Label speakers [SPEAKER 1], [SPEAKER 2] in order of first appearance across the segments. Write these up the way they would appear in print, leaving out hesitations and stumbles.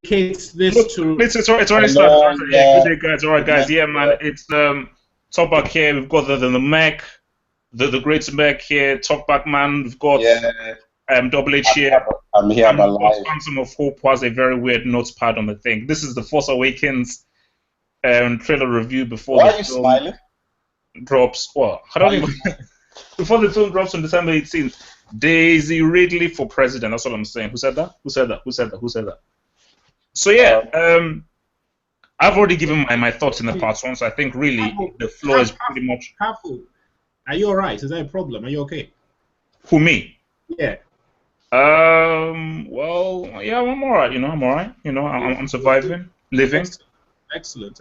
[SPEAKER 1] dedicates this to.
[SPEAKER 2] It's already started. Yeah, good day, guys. All right, guys. Yeah, man. It's Talkback here. We've got the Merc, the great Merc here. Talkback man. We've got Double H here.
[SPEAKER 3] I'm here. I'm alive.
[SPEAKER 2] Phantom of Hope has a very weird notepad on the thing. This is the Force Awakens trailer review before
[SPEAKER 3] Why
[SPEAKER 2] the
[SPEAKER 3] are you
[SPEAKER 2] film
[SPEAKER 3] smiling?
[SPEAKER 2] drops. Well, I don't even. Before the film drops on December 18th. Daisy Ridley for president. That's what I'm saying. Who said that? Who said that? Who said that? Who said that? So yeah, I've already given my thoughts in the part one. So I think really the floor is pretty much.
[SPEAKER 1] Careful. Are you alright? Is that a problem? Are you okay?
[SPEAKER 2] Who, me?
[SPEAKER 1] Yeah.
[SPEAKER 2] Well, yeah, I'm alright. You know, I'm alright. You know, I'm surviving, living.
[SPEAKER 1] Excellent.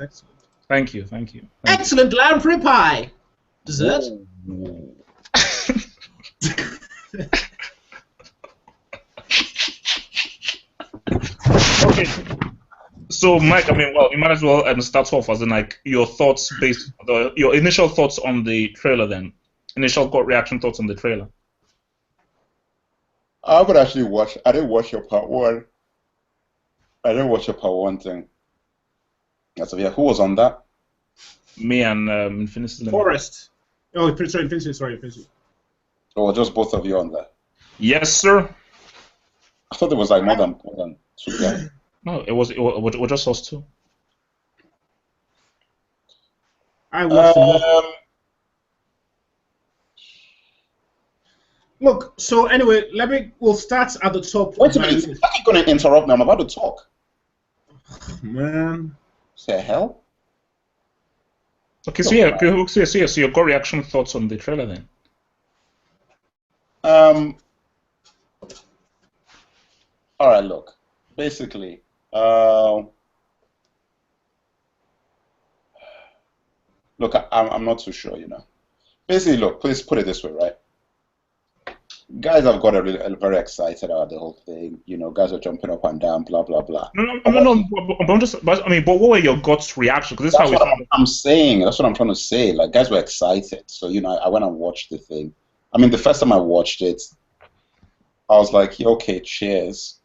[SPEAKER 2] Thank you. Thank you.
[SPEAKER 1] Excellent lamprey pie. Dessert.
[SPEAKER 2] Okay. So, Mike, I mean, well, you might as well start off as in like your thoughts your initial thoughts on the trailer. Then, initial gut reaction thoughts on the trailer.
[SPEAKER 3] I would actually watch. I didn't watch your part one. I didn't watch your part one thing. So yeah, who was on that?
[SPEAKER 2] Me and Infinity.
[SPEAKER 1] Forrest. Oh, sorry, Infinity.
[SPEAKER 3] Or just both of you on that?
[SPEAKER 2] Yes, sir.
[SPEAKER 3] I thought there was like more than two guys.
[SPEAKER 2] No, it was just us two.
[SPEAKER 1] I watched Look, so anyway, we'll start at the top.
[SPEAKER 3] Wait a minute, are you going to interrupt me? I'm about to talk.
[SPEAKER 1] Man.
[SPEAKER 3] What the hell?
[SPEAKER 2] Okay, so yeah, so your gut reaction thoughts on the trailer then?
[SPEAKER 3] All right, look. Basically, look, I'm not too sure, you know. Basically, look, please put it this way, right? Guys have got very excited about the whole thing. You know, guys are jumping up and down, blah blah blah.
[SPEAKER 2] No. But what were your guts' reaction? Because this is how
[SPEAKER 3] I'm saying. That's what I'm trying to say. Like, guys were excited, so you know, I went and watched the thing. I mean, the first time I watched it, I was like, yeah, okay, cheers.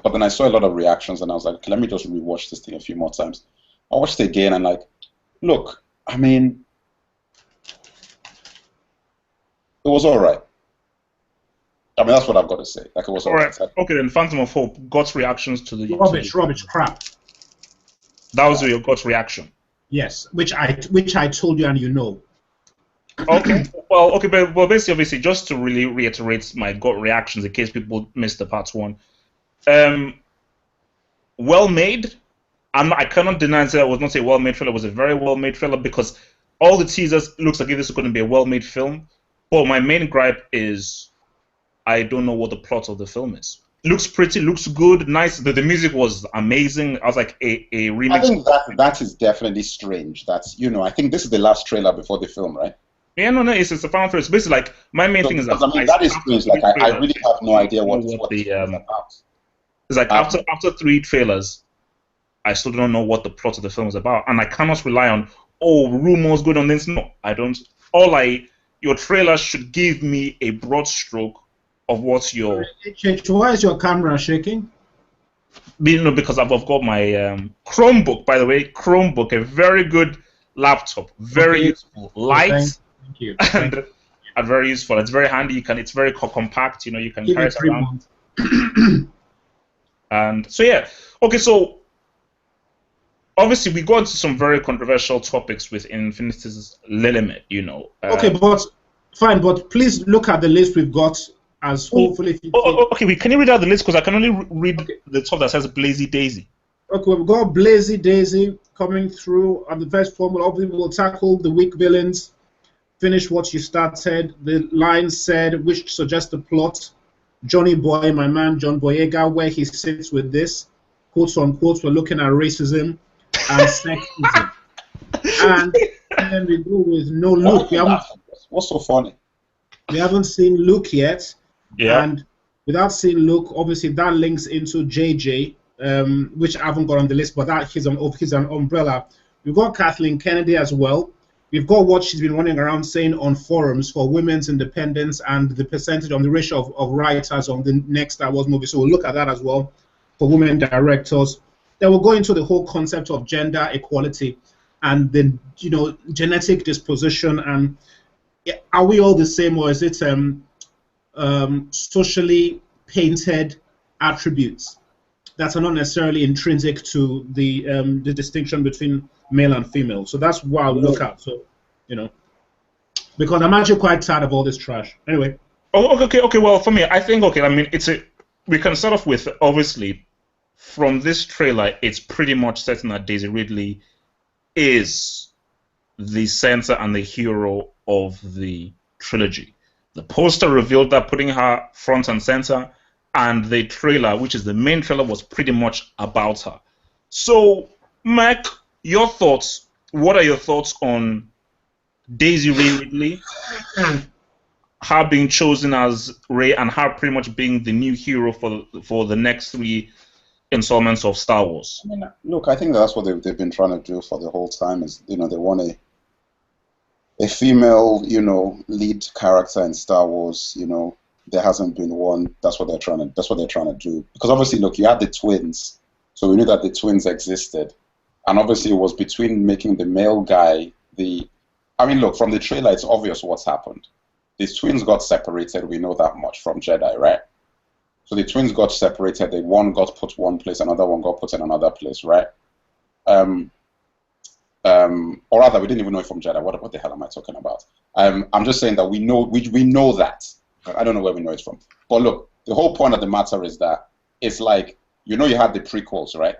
[SPEAKER 3] But then I saw a lot of reactions, and I was like, okay, let me just rewatch this thing a few more times. I watched it again, and like, look, I mean, it was all right. I mean, that's what I've got to say. Like, it was all right.
[SPEAKER 2] Okay, then Phantom of Hope, God's reactions to the
[SPEAKER 1] rubbish, crap.
[SPEAKER 2] That was your God's reaction.
[SPEAKER 1] Yes, which I told you, and you know.
[SPEAKER 2] Okay, well, basically, obviously, just to really reiterate my gut reactions in case people missed the part one. Well made. I cannot deny that it was not a well-made trailer. It was a very well-made trailer because all the teasers looks like this is going to be a well-made film. But my main gripe is I don't know what the plot of the film is. Looks pretty, looks good, nice. The music was amazing. I was like a remix.
[SPEAKER 3] I think that is definitely strange. That's, you know, I think this is the last trailer before the film, right?
[SPEAKER 2] Yeah, no, it's a final trailer. It's basically like my main thing is that
[SPEAKER 3] I mean, that is strange. Like I really have no idea what the about.
[SPEAKER 2] It's like after 3 trailers, I still don't know what the plot of the film is about, and I cannot rely on rumors going on this. No, I don't. Your trailer should give me a broad stroke of what's your.
[SPEAKER 1] Why is your camera shaking?
[SPEAKER 2] You know, because I've got my Chromebook, by the way. Chromebook, a very good laptop, very useful, light,
[SPEAKER 1] thank you.
[SPEAKER 2] And very useful. It's very handy. It's very compact. You know, you can carry it around. And so yeah, okay. So obviously we got into some very controversial topics with Infinity's Limit. You know.
[SPEAKER 1] Okay, but fine. But please look at the list we've got. As hopefully.
[SPEAKER 2] Okay. Can you read out the list? Because I can only read the top that says Blazy Daisy.
[SPEAKER 1] Okay, we've got Blazy Daisy coming through. And the first one we'll tackle the weak villains. Finish what you started. The line said, which suggests the plot. Johnny Boy, my man John Boyega, where he sits with this, quotes unquote, we're looking at racism and sexism. And then we go with no Luke.
[SPEAKER 3] What's so funny?
[SPEAKER 1] We haven't seen Luke yet.
[SPEAKER 2] Yeah.
[SPEAKER 1] And without seeing Luke, obviously that links into JJ, which I haven't got on the list, but that he's an umbrella. We've got Kathleen Kennedy as well. We've got what she's been running around saying on forums for women's independence and the percentage on the ratio of writers on the next Star Wars movie. So we'll look at that as well. for women directors. They will go into the whole concept of gender equality and then, genetic disposition, and are we all the same, or is it socially painted attributes that are not necessarily intrinsic to the distinction between male and female? So that's what I'll look at. So, because I'm actually quite tired of all this trash. Anyway.
[SPEAKER 2] Oh, okay. Well, for me, I think we can start off with, obviously, from this trailer, it's pretty much certain that Daisy Ridley is the center and the hero of the trilogy. The poster revealed that, putting her front and center, and the trailer, which is the main trailer, was pretty much about her. So, Merc, your thoughts? What are your thoughts on Daisy Ridley, her being chosen as Rey, and her pretty much being the new hero for the next 3 installments of Star Wars?
[SPEAKER 3] I mean, look, I think that's what they've been trying to do for the whole time. Is they want a female, lead character in Star Wars. There hasn't been one. That's what they're trying to do. Because obviously, look, you had the twins, so we knew that the twins existed, and obviously it was between making the male guy look, from the trailer, it's obvious what's happened. These twins got separated. We know that much from Jedi, right? So the twins got separated. One got put one place, another one got put in another place, right? Or rather, we didn't even know it from Jedi. What the hell am I talking about? I'm just saying that we know that. I don't know where we know it from. But look, the whole point of the matter is that it's like, you had the prequels, right?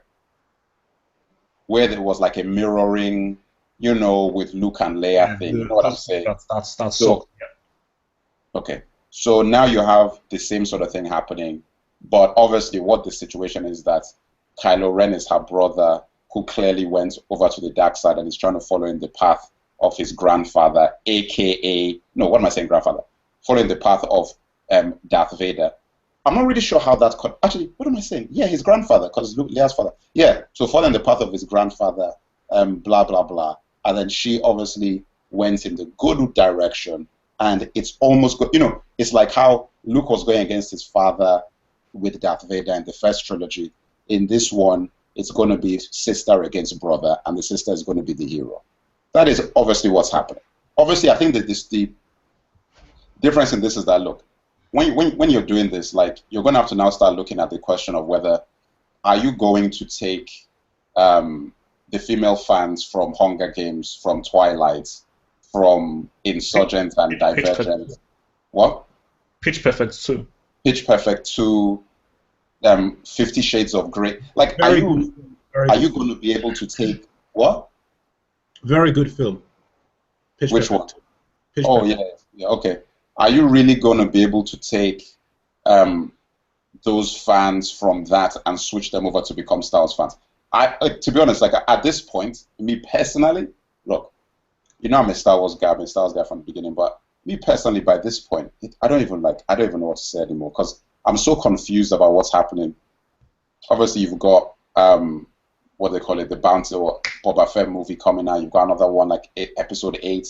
[SPEAKER 3] Where there was like a mirroring, with Luke and Leia thing. You know what I'm saying?
[SPEAKER 2] That's so. Yeah.
[SPEAKER 3] Okay. So now you have the same sort of thing happening, but obviously what the situation is that Kylo Ren is her brother, who clearly went over to the dark side and is trying to follow in the path of his grandfather, following the path of Darth Vader. I'm not really sure how that could... Actually, what am I saying? Yeah, his grandfather, because it's Leia's father. Yeah, so following the path of his grandfather, blah, blah, blah. And then she obviously went in the good direction, and it's almost... it's like how Luke was going against his father with Darth Vader in the first trilogy. In this one, it's going to be sister against brother, and the sister is going to be the hero. That is obviously what's happening. Obviously, I think that the difference in this is that, look, when you're doing this, like, you're going to have to now start looking at the question of whether are you going to take the female fans from Hunger Games, from Twilight, from Insurgent and Divergent. What?
[SPEAKER 2] Pitch Perfect 2.
[SPEAKER 3] Pitch Perfect 2, 50 Shades of Grey. Like, are you going to be able to take what?
[SPEAKER 1] Very good film.
[SPEAKER 3] Pitch Which Perfect. One? Yeah, okay. Are you really going to be able to take those fans from that and switch them over to become Star Wars fans? To be honest, like, at this point, me personally, look, I'm a Star Wars guy. I've been a Star Wars guy from the beginning, but me personally, by this point, I don't even know what to say anymore, because I'm so confused about what's happening. Obviously, you've got what they call it, the Bounty or Boba Fett movie coming out. You've got another one, like episode 8.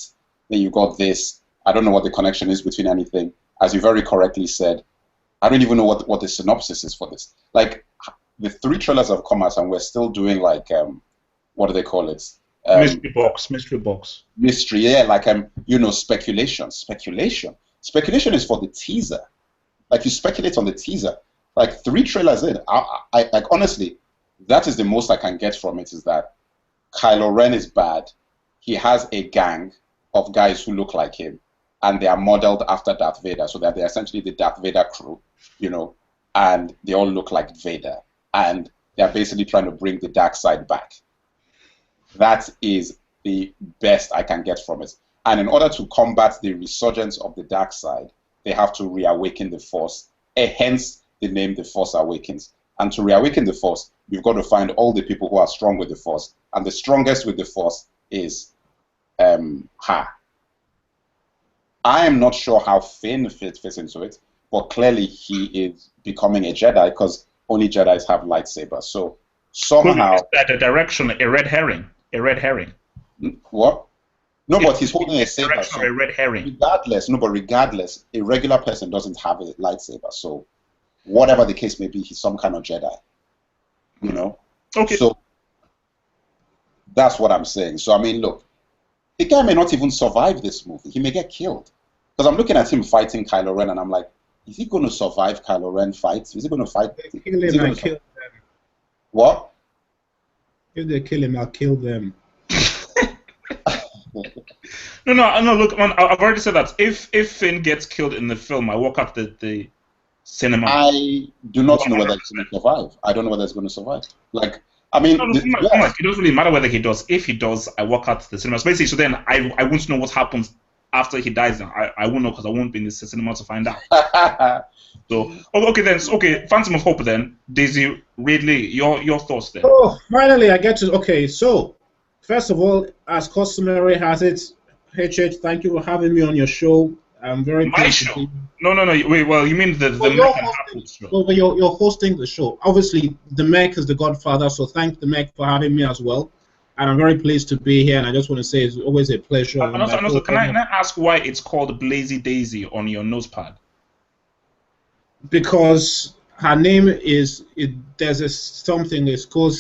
[SPEAKER 3] Then you got this. I don't know what the connection is between anything. As you very correctly said, I don't even know what the synopsis is for this. Like, the 3 trailers have come out, and we're still doing, like, what do they call it?
[SPEAKER 2] Mystery box.
[SPEAKER 3] Mystery, yeah, like, speculation. Speculation is for the teaser. Like, you speculate on the teaser. Like, 3 trailers in. Like, honestly, that is the most I can get from it, is that Kylo Ren is bad. He has a gang of guys who look like him, and they are modeled after Darth Vader, so that they're essentially the Darth Vader crew, and they all look like Vader, and they're basically trying to bring the dark side back. That is the best I can get from it. And in order to combat the resurgence of the dark side, they have to reawaken the Force, hence the name The Force Awakens. And to reawaken the Force, you've got to find all the people who are strong with the Force, and the strongest with the Force is her. I am not sure how Finn fits into it, but clearly he is becoming a Jedi, because only Jedis have lightsabers. So somehow...
[SPEAKER 2] the direction, a red herring.
[SPEAKER 3] What? No, but he's holding a saber.
[SPEAKER 2] So a red herring.
[SPEAKER 3] Regardless, a regular person doesn't have a lightsaber. So whatever the case may be, he's some kind of Jedi.
[SPEAKER 2] Okay.
[SPEAKER 3] So that's what I'm saying. So I mean, look, the guy may not even survive this movie. He may get killed. Because I'm looking at him fighting Kylo Ren, and I'm like, is he going to survive Kylo Ren fights? Is he going to fight?
[SPEAKER 1] Kill him and kill them.
[SPEAKER 3] What?
[SPEAKER 1] If they kill him, I'll kill them.
[SPEAKER 2] No. Look, man, I've already said that. If Finn gets killed in the film, I walk out the cinema.
[SPEAKER 3] I do not know whether he's going to survive. I don't know whether he's going to survive. Like, I mean,
[SPEAKER 2] it doesn't really matter whether he does. If he does, I walk out the cinema. Basically, so then I won't know what happens after he dies. I won't know because I won't be in the cinema to find out. So okay, Phantom of Hope then. Daisy Ridley, your thoughts there.
[SPEAKER 1] Oh, finally I get to. Okay, so first of all, as customary has it, HH, thank you for having me on your show. I'm very
[SPEAKER 2] My show. No. Wait, well, you mean the Merc show?
[SPEAKER 1] Well, you're hosting the show. Obviously, the Merc is the godfather, so thank the Merc for having me as well. And I'm very pleased to be here, and I just want to say it's always a pleasure.
[SPEAKER 2] And also, can I ask why it's called Blazy Daisy on your notepad?
[SPEAKER 1] Because her name is, there's something, it's called...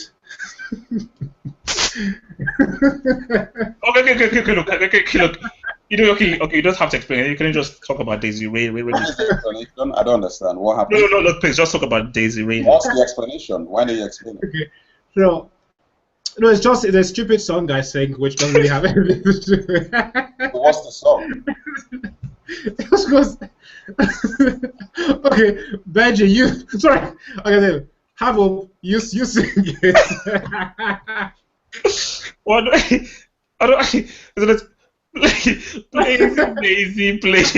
[SPEAKER 2] Okay, look. You don't have to explain it. You can just talk about Daisy Ray.
[SPEAKER 3] I don't understand. What happened?
[SPEAKER 2] No, look, please, just talk about Daisy Ray.
[SPEAKER 3] What's the explanation? Why do you explain it?
[SPEAKER 1] Okay. So, no, it's just a stupid song I sing, which doesn't really have anything to do with it.
[SPEAKER 3] What's the song?
[SPEAKER 1] It was because... Okay, Benji, you... Sorry. Okay, then. Have a... You sing it.
[SPEAKER 2] What? I don't... Daisy, please.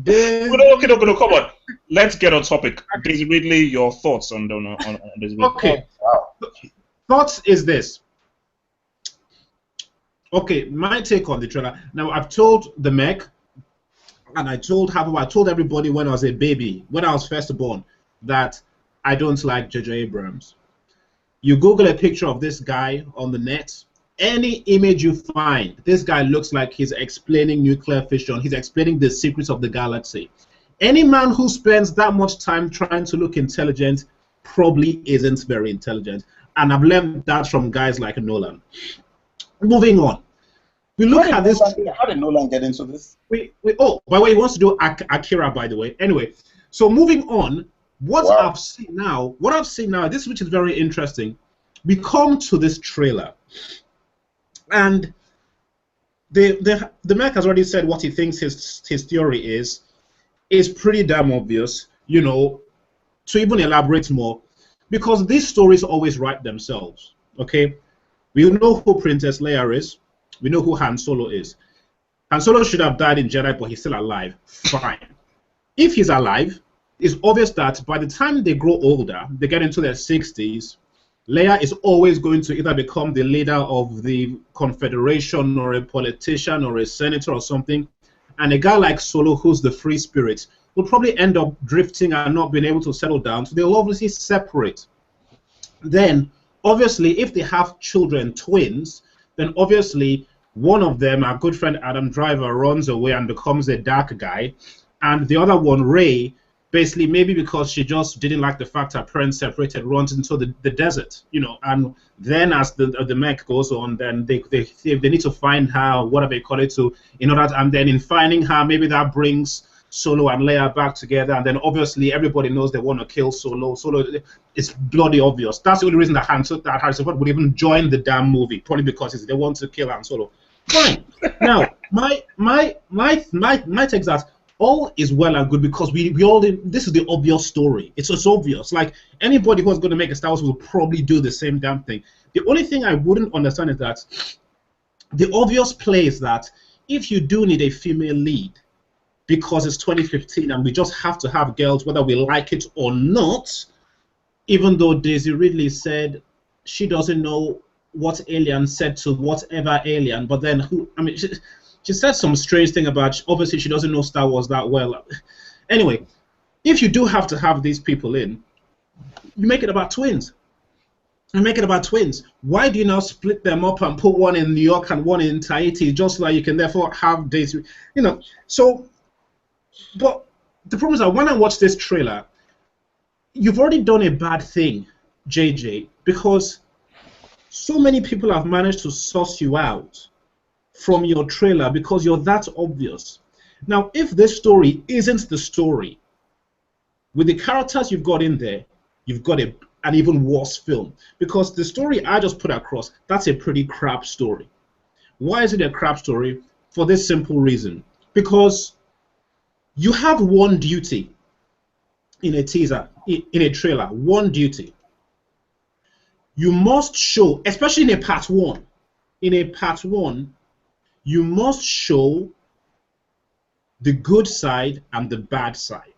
[SPEAKER 2] Okay, no, come on. Let's get on topic. Daisy Ridley, your thoughts on Daisy Ridley.
[SPEAKER 1] Okay. Wow. Thoughts is this. Okay, my take on the trailer. Now, I've told the Merc, and I told everybody when I was a baby, when I was first born, that I don't like JJ Abrams. You Google a picture of this guy on the net, any image you find, this guy looks like he's explaining nuclear fission. He's explaining the secrets of the galaxy. Any man who spends that much time trying to look intelligent probably isn't very intelligent. And I've learned that from guys like Nolan. Moving on. We look at this.
[SPEAKER 3] How did Nolan get into this?
[SPEAKER 1] Oh, by the way, he wants to do Akira, by the way. Anyway, so moving on, what I've seen now, this which is very interesting, we come to this trailer. And the Merc has already said what he thinks his theory is pretty damn obvious, you know, to even elaborate more, because these stories always write themselves, okay? We know who Princess Leia is. We know who Han Solo is. Han Solo should have died in Jedi, but he's still alive. Fine. If he's alive, it's obvious that by the time they grow older, they get into their 60s, Leia is always going to either become the leader of the Confederation or a politician or a senator or something, and a guy like Solo, who's the free spirit, will probably end up drifting and not being able to settle down, so they'll obviously separate. Then, obviously, if they have children, twins, then obviously one of them, our good friend Adam Driver, runs away and becomes a dark guy, and the other one, Rey, basically, maybe because she just didn't like the fact her parents separated, runs into the desert, you know. And then as the Merc goes on, then they need to find her, whatever they call it, and then in finding her, maybe that brings Solo and Leia back together. And then obviously everybody knows they want to kill Solo. Solo, it's bloody obvious. That's the only reason that Harrison Ford would even join the damn movie, probably because they want to kill Han Solo. Fine. Now, my take is that all is well and good because we all, this is the obvious story. It's obvious. Like, anybody who's going to make a Star Wars will probably do the same damn thing. The only thing I wouldn't understand is that the obvious play is that if you do need a female lead, because it's 2015 and we just have to have girls whether we like it or not, even though Daisy Ridley said she doesn't know what alien said to whatever alien, but then who, I mean, she said some strange thing about, obviously she doesn't know Star Wars that well. Anyway, if you do have to have these people in, you make it about twins. Why do you now split them up and put one in New York and one in Tahiti just so that you can therefore have Daisy, you know? So, but the problem is that when I watch this trailer, you've already done a bad thing JJ, because so many people have managed to suss you out from your trailer because you're that obvious. Now, if this story isn't the story, with the characters you've got in there, you've got an even worse film. Because the story I just put across, that's a pretty crap story. Why is it a crap story? For this simple reason. Because you have one duty in a teaser, in a trailer, one duty. You must show, especially in a part one, you must show the good side and the bad side.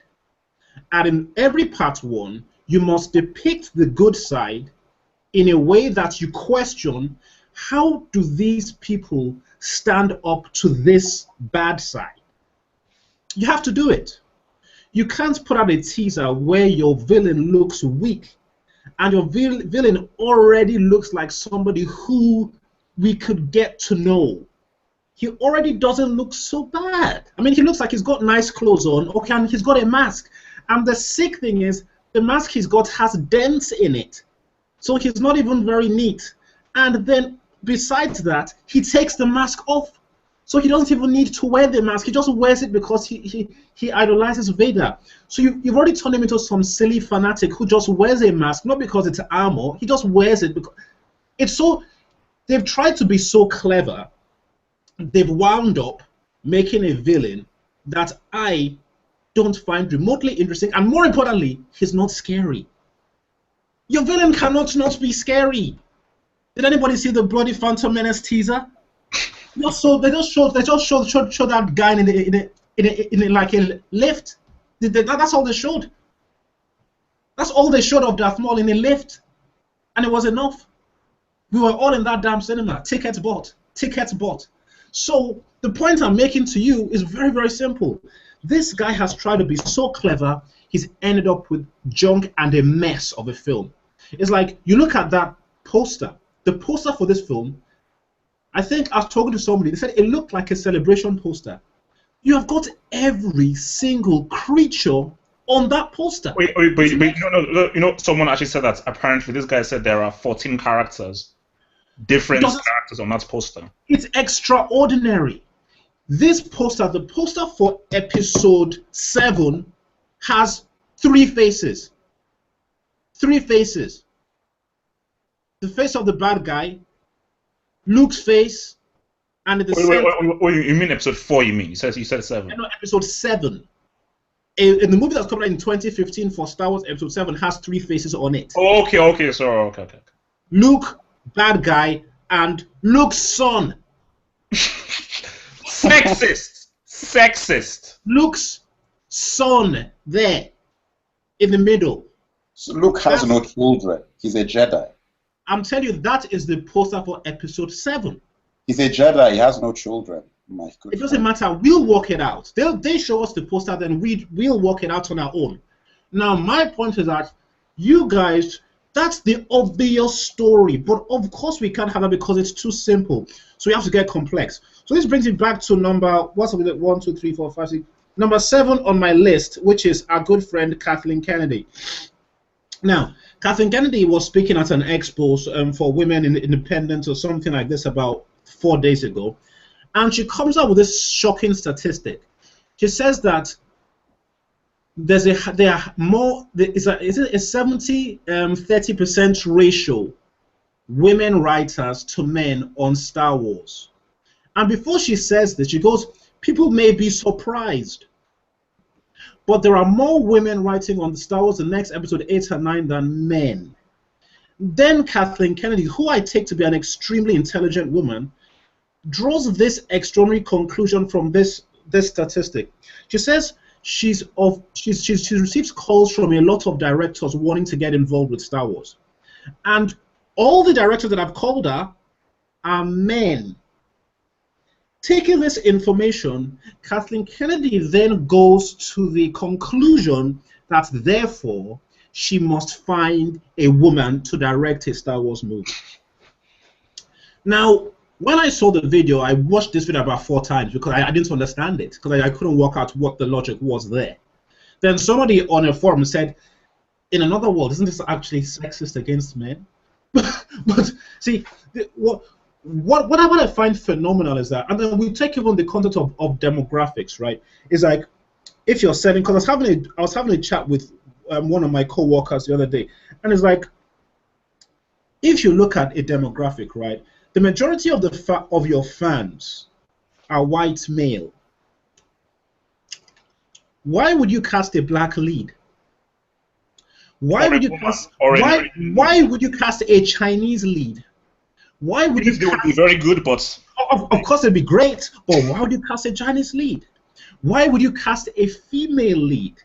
[SPEAKER 1] And in every part one, you must depict the good side in a way that you question, how do these people stand up to this bad side? You have to do it. You can't put out a teaser where your villain looks weak and your villain already looks like somebody who we could get to know. He already doesn't look so bad. I mean, he looks like he's got nice clothes on, okay, and he's got a mask. And the sick thing is, the mask he's got has dents in it. So he's not even very neat. And then, besides that, he takes the mask off. So he doesn't even need to wear the mask. He just wears it because he idolizes Vader. So you've already turned him into some silly fanatic who just wears a mask, not because it's armor. He just wears it because it's so... They've tried to be so clever. They've wound up making a villain that I don't find remotely interesting, and more importantly, he's not scary. Your villain cannot not be scary. Did anybody see the bloody Phantom Menace teaser? They just showed that guy in like a lift. That's all they showed. That's all they showed of Darth Maul in a lift, and it was enough. We were all in that damn cinema. Tickets bought. Tickets bought. So the point I'm making to you is very, very simple. This guy has tried to be so clever, he's ended up with junk and a mess of a film. It's like, you look at that poster. The poster for this film, I think I was talking to somebody, they said it looked like a celebration poster. You have got every single creature on that poster.
[SPEAKER 2] Wait, no, you know, someone actually said that apparently this guy said there are 14 characters, different characters on that poster.
[SPEAKER 1] It's extraordinary. This poster, the poster for episode 7, has 3 faces. 3 faces. The face of the bad guy, Luke's face, and the
[SPEAKER 2] wait, you mean episode 4, you mean? You said 7.
[SPEAKER 1] No, episode 7. In the movie that's coming out in 2015 for Star Wars, episode 7 has 3 faces on it.
[SPEAKER 2] Oh, okay, sorry, okay.
[SPEAKER 1] Luke, bad guy, and Luke's son.
[SPEAKER 2] Sexist.
[SPEAKER 1] Luke's son there, in the middle.
[SPEAKER 3] So Luke has no children. He's a Jedi.
[SPEAKER 1] I'm telling you, that is the poster for episode 7.
[SPEAKER 3] He's a Jedi. He has no children. My good
[SPEAKER 1] it doesn't matter. We'll work it out. They show us the poster, then we'll work it out on our own. Now, my point is that you guys, that's the obvious story. But of course we can't have that because it's too simple. So we have to get complex. So this brings it back to number, what's it, 1, 2, 3, 4, 5, 6. Number 7 on my list, which is our good friend Kathleen Kennedy. Now, Kathleen Kennedy was speaking at an expo for women in independence or something like this about 4 days ago. And she comes up with this shocking statistic. She says that is it a 70-30% ratio women writers to men on Star Wars. And before she says this, she goes, people may be surprised, but there are more women writing on the Star Wars, the next episode 8 and 9, than men. Then Kathleen Kennedy, who I take to be an extremely intelligent woman, draws this extraordinary conclusion from this statistic. She says she receives calls from a lot of directors wanting to get involved with Star Wars. And all the directors that have called her are men. Taking this information, Kathleen Kennedy then goes to the conclusion that therefore she must find a woman to direct a Star Wars movie. Now, when I saw the video, I watched this video about 4 times because I didn't understand it, because I couldn't work out what the logic was there. Then somebody on a forum said, in another world, isn't this actually sexist against men? But see, what I find phenomenal is that, and then we take even the concept of demographics, right? Is like, if you're selling, because I was having a chat with one of my co-workers the other day, and it's like, if you look at a demographic, right, the majority of of your fans are white male. Why would you cast a black lead? Why would you cast why would you cast a Chinese lead? Why would you?
[SPEAKER 2] They would be very good, but
[SPEAKER 1] of course it'd be great. But why would you cast a Chinese lead? Why would you cast a female lead?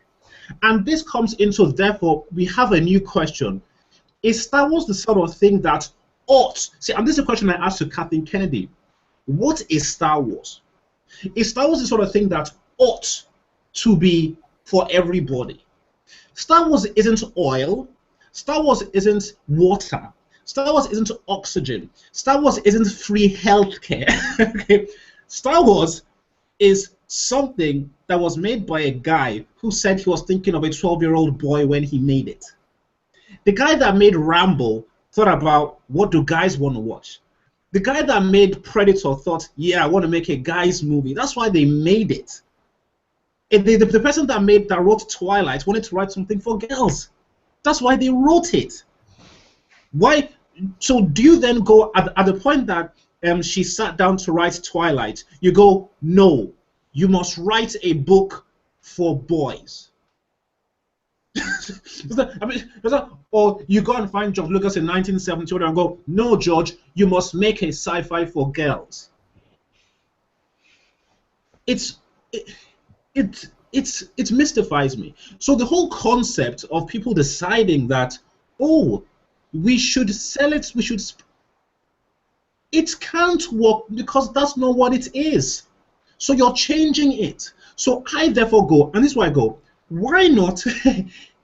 [SPEAKER 1] And this comes into, therefore, we have a new question: is Star Wars the sort of thing that ought? See, and this is a question I asked to Kathleen Kennedy. What is Star Wars? Is Star Wars the sort of thing that ought to be for everybody? Star Wars isn't oil. Star Wars isn't water. Star Wars isn't oxygen. Star Wars isn't free healthcare. Okay? Star Wars is something that was made by a guy who said he was thinking of a 12-year-old boy when he made it. The guy that made Rambo thought about, what do guys want to watch? The guy that made Predator thought, yeah, I want to make a guy's movie. That's why they made it. The person that wrote Twilight wanted to write something for girls. That's why they wrote it. Why? So do you then go at the point that she sat down to write Twilight? You go, no, you must write a book for boys. Or you go and find George Lucas in 1970 and go, no, George, you must make a sci-fi for girls. It mystifies me. So the whole concept of people deciding that, oh, we should sell it, it can't work because that's not what it is. So you're changing it. So I therefore go, and this is why I go, why not,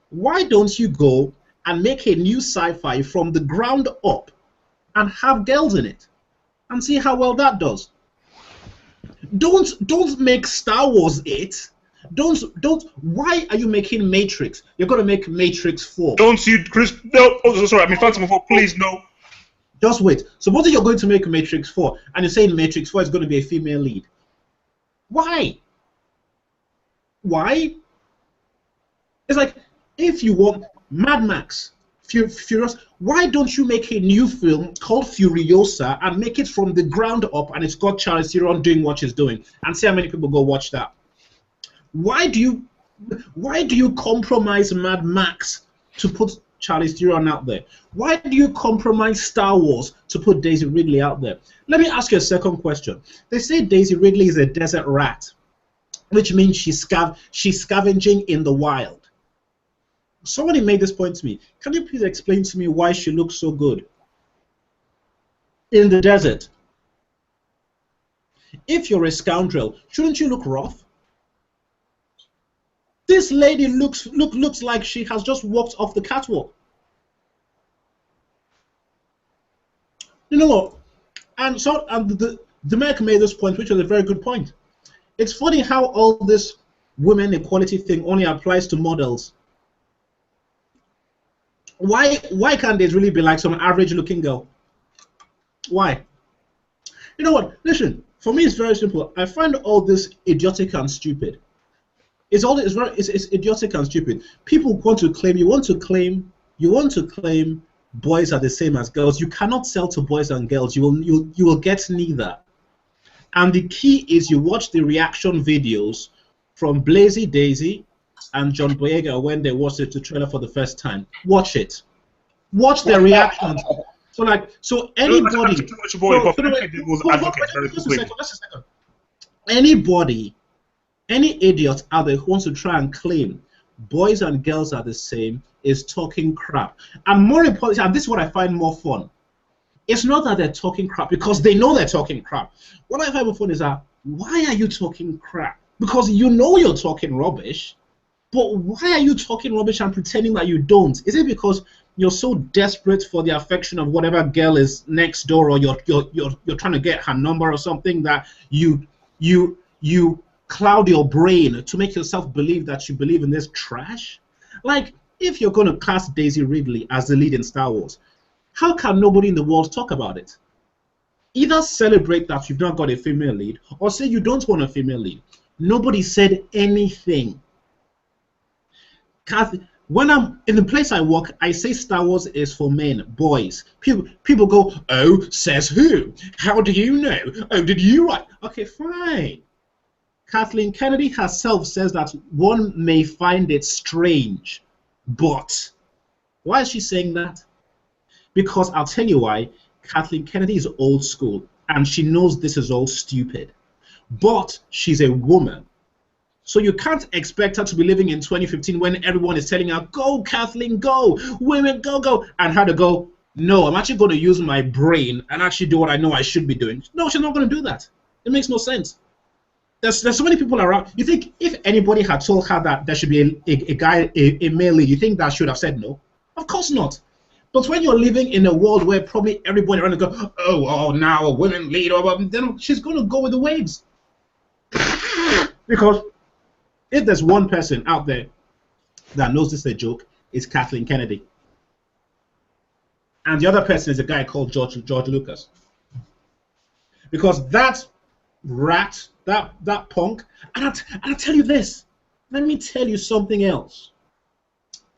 [SPEAKER 1] why don't you go and make a new sci-fi from the ground up and have girls in it and see how well that does? Don't make Star Wars it. Why are you making Matrix? You're gonna make Matrix 4.
[SPEAKER 2] Don't you, Chris? No. Oh, sorry. I mean, Phantom 4. Please, no.
[SPEAKER 1] Just wait. Suppose you're going to make Matrix 4, and you're saying Matrix 4 is going to be a female lead. Why? Why? It's like, if you want Mad Max, Furious, why don't you make a new film called Furiosa and make it from the ground up, and it's got Charlize Theron doing what she's doing, and see how many people go watch that? Why do you compromise Mad Max to put Charlize Theron out there? Why do you compromise Star Wars to put Daisy Ridley out there? Let me ask you a second question. They say Daisy Ridley is a desert rat, which means she's scavenging in the wild. Somebody made this point to me. Can you please explain to me why she looks so good in the desert? If you're a scoundrel, shouldn't you look rough? This lady looks like she has just walked off the catwalk. You know what? And the Merc made this point, which was a very good point. It's funny how all this women equality thing only applies to models. Why can't they really be like some average-looking girl? Why? You know what? Listen, for me it's very simple. I find all this idiotic and stupid. It's idiotic and stupid. People want to claim, you want to claim boys are the same as girls. You cannot sell to boys and girls. You will get neither. And the key is you watch the reaction videos from Blazy Daisy and John Boyega when they watched the trailer for the first time. Watch it. Watch their reactions. So anybody. Anybody. Any idiot out there who wants to try and claim boys and girls are the same is talking crap. And more importantly, and this is what I find more fun, it's not that they're talking crap because they know they're talking crap. What I find more fun is that, why are you talking crap? Because you know you're talking rubbish, but why are you talking rubbish and pretending that you don't? Is it because you're so desperate for the affection of whatever girl is next door, or you're trying to get her number or something, that you cloud your brain to make yourself believe that you believe in this trash? Like, if you're going to cast Daisy Ridley as the lead in Star Wars, how can nobody in the world talk about it? Either celebrate that you've not got a female lead, or say you don't want a female lead. Nobody said anything. When I'm in the place I work, I say Star Wars is for men, boys. People go, oh, says who? How do you know? Oh, did you write? Okay, fine. Kathleen Kennedy herself says that one may find it strange, but why is she saying that? Because I'll tell you why. Kathleen Kennedy is old school, and she knows this is all stupid. But she's a woman. So you can't expect her to be living in 2015 when everyone is telling her, go, Kathleen, go, women, go, go, and her to go, no, I'm actually going to use my brain and actually do what I know I should be doing. No, she's not going to do that. It makes no sense. There's so many people around. You think if anybody had told her that there should be a male lead, you think that should have said no? Of course not. But when you're living in a world where probably everybody around go, oh, now a women lead, then she's going to go with the waves. Because if there's one person out there that knows this is a joke, it's Kathleen Kennedy. And the other person is a guy called George Lucas. Because that rat, that punk, and I'll tell you this. Let me tell you something else.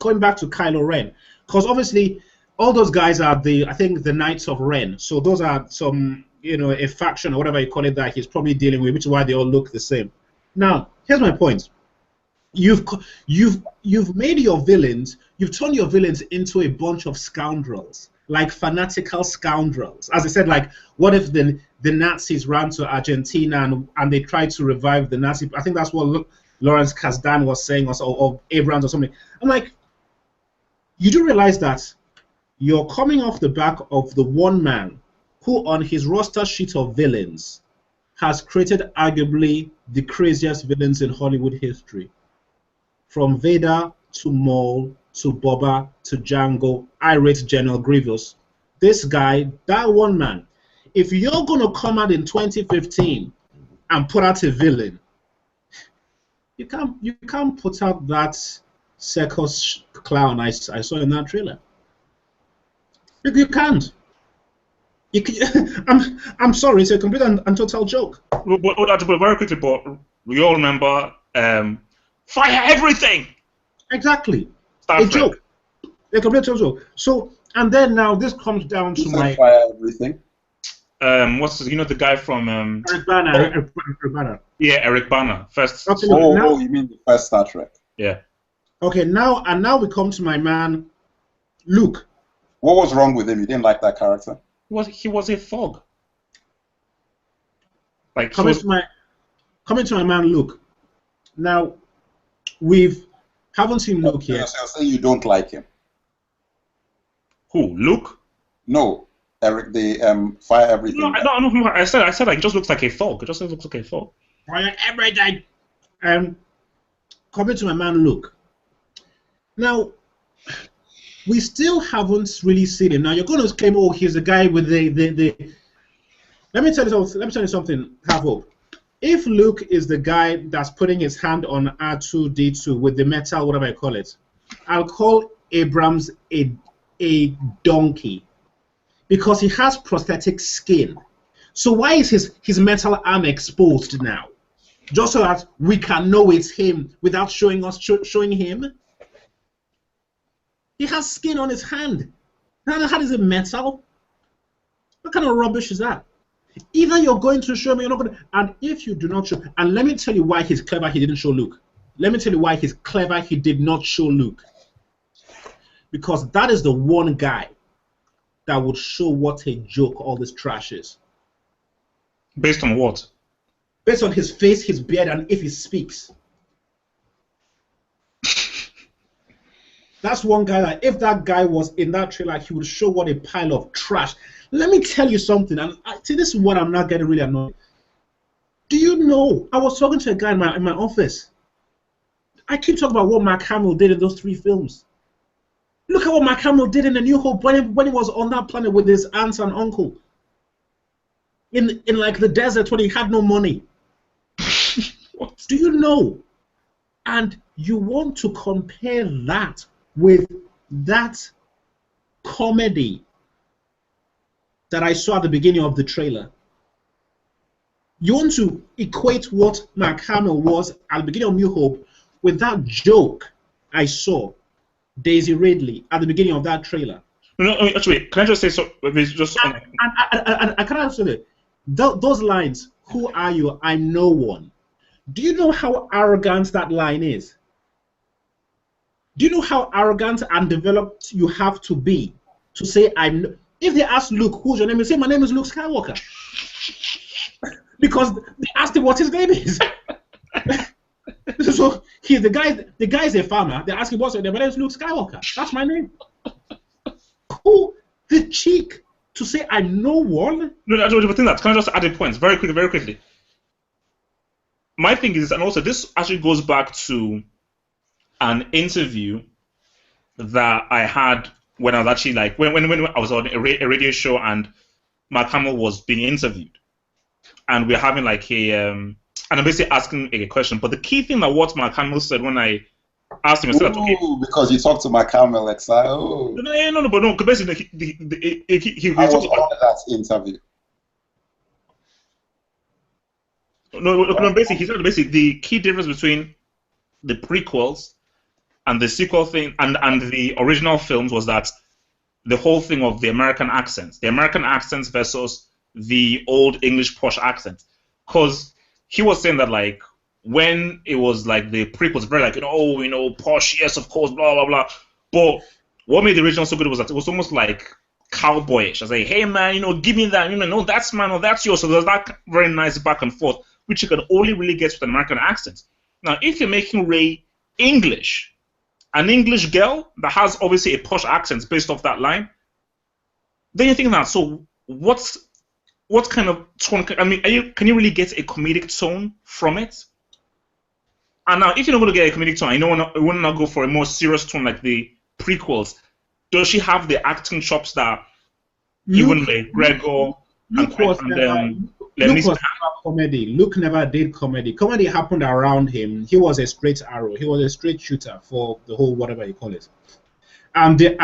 [SPEAKER 1] Going back to Kylo Ren. Because obviously, all those guys are I think the Knights of Ren. So those are some, a faction or whatever you call it that he's probably dealing with, which is why they all look the same. Now, here's my point. You've made your villains, you've turned your villains into a bunch of scoundrels, like fanatical scoundrels. As I said, like, what if the Nazis ran to Argentina and they tried to revive the Nazi? I think that's what Lawrence Kasdan was saying, or Abrams or something. I'm like, you do realize that you're coming off the back of the one man who, on his roster sheet of villains, has created arguably the craziest villains in Hollywood history. From Vader to Maul to Boba to Django, I rate General Grievous. This guy, that one man, if you're going to come out in 2015 and put out a villain, you can't put out that circus clown I saw in that trailer. You can't. I'm sorry, it's a complete and total joke.
[SPEAKER 2] But very quickly, but we all remember fire everything.
[SPEAKER 1] Exactly. A joke. A complete joke. So, and then now this comes down to my
[SPEAKER 3] fire everything.
[SPEAKER 2] What's the guy from
[SPEAKER 1] Eric Bana? Eric Bana.
[SPEAKER 2] Yeah, Eric Bana. First.
[SPEAKER 1] Okay,
[SPEAKER 3] now, you mean the first Star Trek?
[SPEAKER 2] Yeah.
[SPEAKER 1] Okay, now we come to my man, Luke.
[SPEAKER 3] What was wrong with him? You didn't like that character?
[SPEAKER 2] He was a thug. Like
[SPEAKER 1] coming to my man Luke. Now haven't seen Luke yet.
[SPEAKER 3] So you're saying you don't like him?
[SPEAKER 2] Who? Luke?
[SPEAKER 3] No, Eric. The fire everything.
[SPEAKER 2] No, I said like he just looks like a thug. It just looks like a thug.
[SPEAKER 1] Fire everything. Coming to my man Luke. Now, we still haven't really seen him. Now you're going to claim, oh, he's the guy with the. Let me tell you something. Have hope. If Luke is the guy that's putting his hand on R2-D2 with the metal, whatever I call it, I'll call Abrams a donkey, because he has prosthetic skin. So why is his metal arm exposed now? Just so that we can know it's him without showing him. He has skin on his hand. How is it metal? What kind of rubbish is that? Either you're going to show me, you're not going to. And if you do not show, and let me tell you why he's clever, he didn't show Luke. Let me tell you why he's clever, he did not show Luke. Because that is the one guy that would show what a joke all this trash is.
[SPEAKER 2] Based on what?
[SPEAKER 1] Based on his face, his beard, and if he speaks. That's one guy that if that guy was in that trailer, he would show what a pile of trash. Let me tell you something, and see, this is what I'm not getting really annoyed. Do you know, I was talking to a guy in my office. I keep talking about what Mark Hamill did in those 3 films. Look at what Mark Hamill did in A New Hope when he was on that planet with his aunts and uncle. In like the desert when he had no money. What? Do you know? And you want to compare that with that comedy that I saw at the beginning of the trailer. You want to equate what Mark Hamill was at the beginning of New Hope with that joke I saw Daisy Ridley at the beginning of that trailer.
[SPEAKER 2] No, actually, can I just say so? Just
[SPEAKER 1] and can I say those lines? Who are you? I'm no one. Do you know how arrogant that line is? Do you know how arrogant and developed you have to be to say I'm? If they ask Luke, who's your name? You say my name is Luke Skywalker, because they asked him what his name is. So he's the guy. The guy is a farmer. They ask him what's your name. My name is Luke Skywalker. That's my name. Who the cheek to say I'm no one?
[SPEAKER 2] No, I don't think that. Can I just add a point very quickly? My thing is, and also this actually goes back to an interview that I had when I was actually like when I was on a radio show and Mark Hamill was being interviewed, and we're having like a and I'm basically asking a question. But the key thing that what Mark Hamill said when I asked him, I said, okay,
[SPEAKER 3] because you talked to Mark Hamill, like, oh.
[SPEAKER 2] No, but basically he
[SPEAKER 3] I was
[SPEAKER 2] talked about
[SPEAKER 3] on that interview.
[SPEAKER 2] No, basically he said the key difference between the prequels and the sequel thing and the original films was that the whole thing of the American accents versus the old English posh accent. Because he was saying that like when it was like the prequels very like posh, yes of course, blah blah blah. But what made the original so good was that it was almost like cowboyish. I was like, hey man, give me that, no, that's mine or that's yours. So there's that very nice back and forth, which you can only really get with an American accent. Now, if you're making Rey English, an English girl that has obviously a posh accent based off that line, then you're thinking that, so what kind of tone, can you really get a comedic tone from it? And now, if you're not going to get a comedic tone, you want to go for a more serious tone like the prequels, does she have the acting chops that even like Gregor
[SPEAKER 1] comedy. Luke never did comedy. Comedy happened around him. He was a straight arrow. He was a straight shooter for the whole whatever you call it. The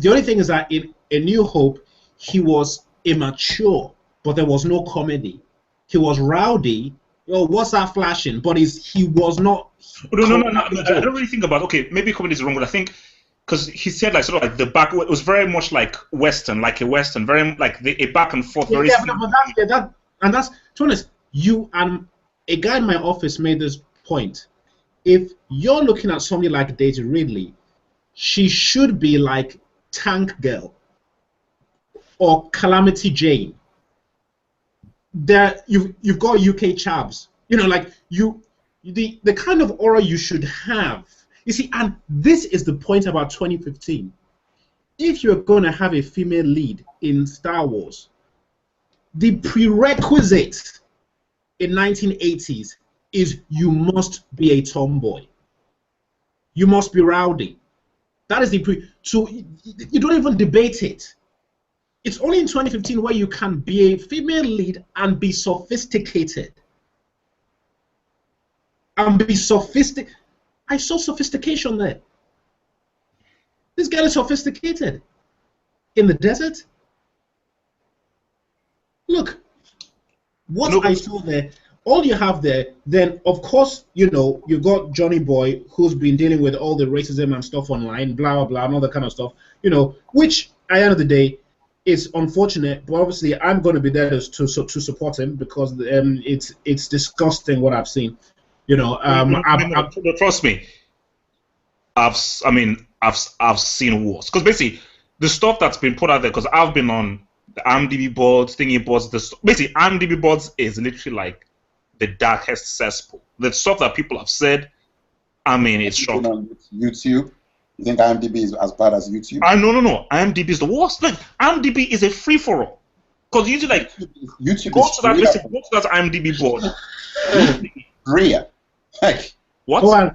[SPEAKER 1] only thing is that in A New Hope, he was immature, but there was no comedy. He was rowdy. What's that flashing? But he was not.
[SPEAKER 2] No. I don't really think about. Okay, maybe comedy is wrong, but I think because he said like sort of like the back. It was very much like Western, very like a back and forth. Very
[SPEAKER 1] and that's to be honest. You and a guy in my office made this point. If you're looking at somebody like Daisy Ridley, she should be like Tank Girl or Calamity Jane. There, you've got UK chavs. The kind of aura you should have. You see, and this is the point about 2015. If you're going to have a female lead in Star Wars, the prerequisite in 1980s is you must be a tomboy. You must be rowdy. That is so you don't even debate it. It's only in 2015 where you can be a female lead and be sophisticated. I saw sophistication there. This girl is sophisticated. In the desert? Look, I saw there, all you have there, then of course, you've got Johnny Boy who's been dealing with all the racism and stuff online, blah, blah, blah, and all that kind of stuff, which at the end of the day, it's unfortunate, but obviously I'm going to be there to support him because it's disgusting what I've seen.
[SPEAKER 2] Trust me. I've seen worse because basically the stuff that's been put out there. Because I've been on the IMDb boards, thingy boards. Basically, IMDb boards is literally like the darkest cesspool. The stuff that people have said. It's shocking.
[SPEAKER 3] On YouTube. You think IMDb is as bad as YouTube?
[SPEAKER 2] No. IMDb is the worst. Like IMDb is a free for all. Because usually, like,
[SPEAKER 3] YouTube
[SPEAKER 2] go to that IMDb board.
[SPEAKER 3] Rhea. Heck.
[SPEAKER 2] What?
[SPEAKER 1] Oh,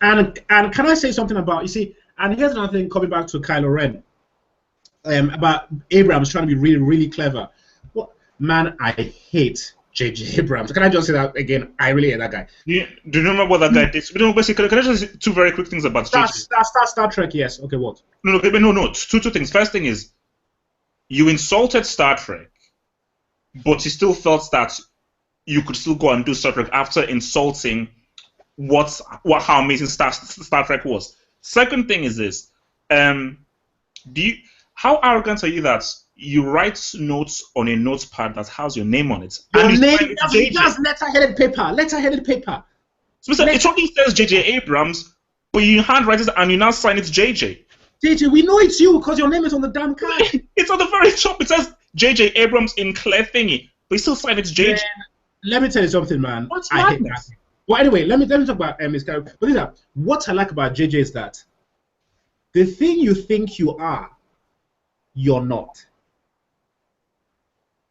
[SPEAKER 1] and can I say something about, you see, and here's another thing coming back to Kylo Ren, about Abrams trying to be really, really clever. Well, man, I hate JJ Abrams. Can I just say that again? I really hate that guy.
[SPEAKER 2] Do you remember what that guy did? Basically, can I just say two very quick things about JJ?
[SPEAKER 1] Star Trek, yes. Okay, what?
[SPEAKER 2] No. Two things. First thing is, you insulted Star Trek, but you still felt that you could still go and do Star Trek after insulting how amazing Star Trek was. Second thing is this: how arrogant are you that you write notes on a notepad that has your name on it?
[SPEAKER 1] Your name, that's letterheaded paper.
[SPEAKER 2] So it only says JJ Abrams, but you handwrite it and you now sign it JJ.
[SPEAKER 1] JJ, we know it's you because your name is on the damn card.
[SPEAKER 2] It's on the very top. It says JJ Abrams in clear thingy, but you still sign it JJ.
[SPEAKER 1] Man, let me tell you something, man.
[SPEAKER 2] What's
[SPEAKER 1] I hate that. Well, anyway, let me talk about his character. But what I like about JJ is that the thing you think you are, you're not.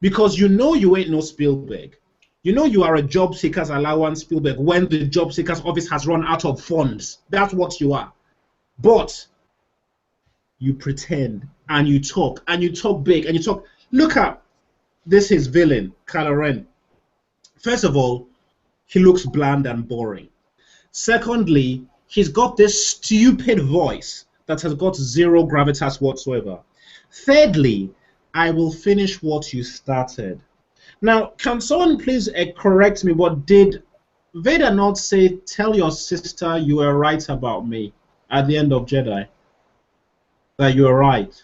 [SPEAKER 1] Because you know you ain't no Spielberg. You know you are a job seeker's allowance Spielberg when the job seeker's office has run out of funds. That's what you are. But you pretend and you talk big and you talk. Look at this his villain, Kylo Ren. First of all, he looks bland and boring. Secondly, he's got this stupid voice that has got zero gravitas whatsoever. Thirdly, I will finish what you started. Now, can someone please correct me? What did Vader not say, tell your sister you were right about me at the end of Jedi? That you were right.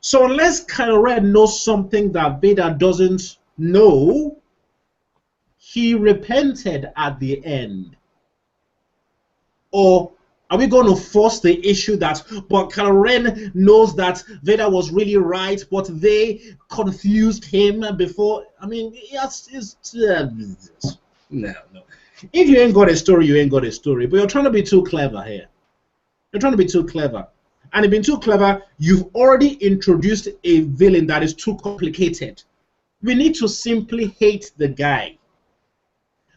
[SPEAKER 1] So unless Kylo Ren knows something that Vader doesn't know, he repented at the end. Or are we going to force the issue that, but Kylo Ren knows that Vader was really right, but they confused him before? I mean, no. If you ain't got a story, you ain't got a story. But you're trying to be too clever here. You're trying to be too clever. And if you've been too clever, you've already introduced a villain that is too complicated. We need to simply hate the guy.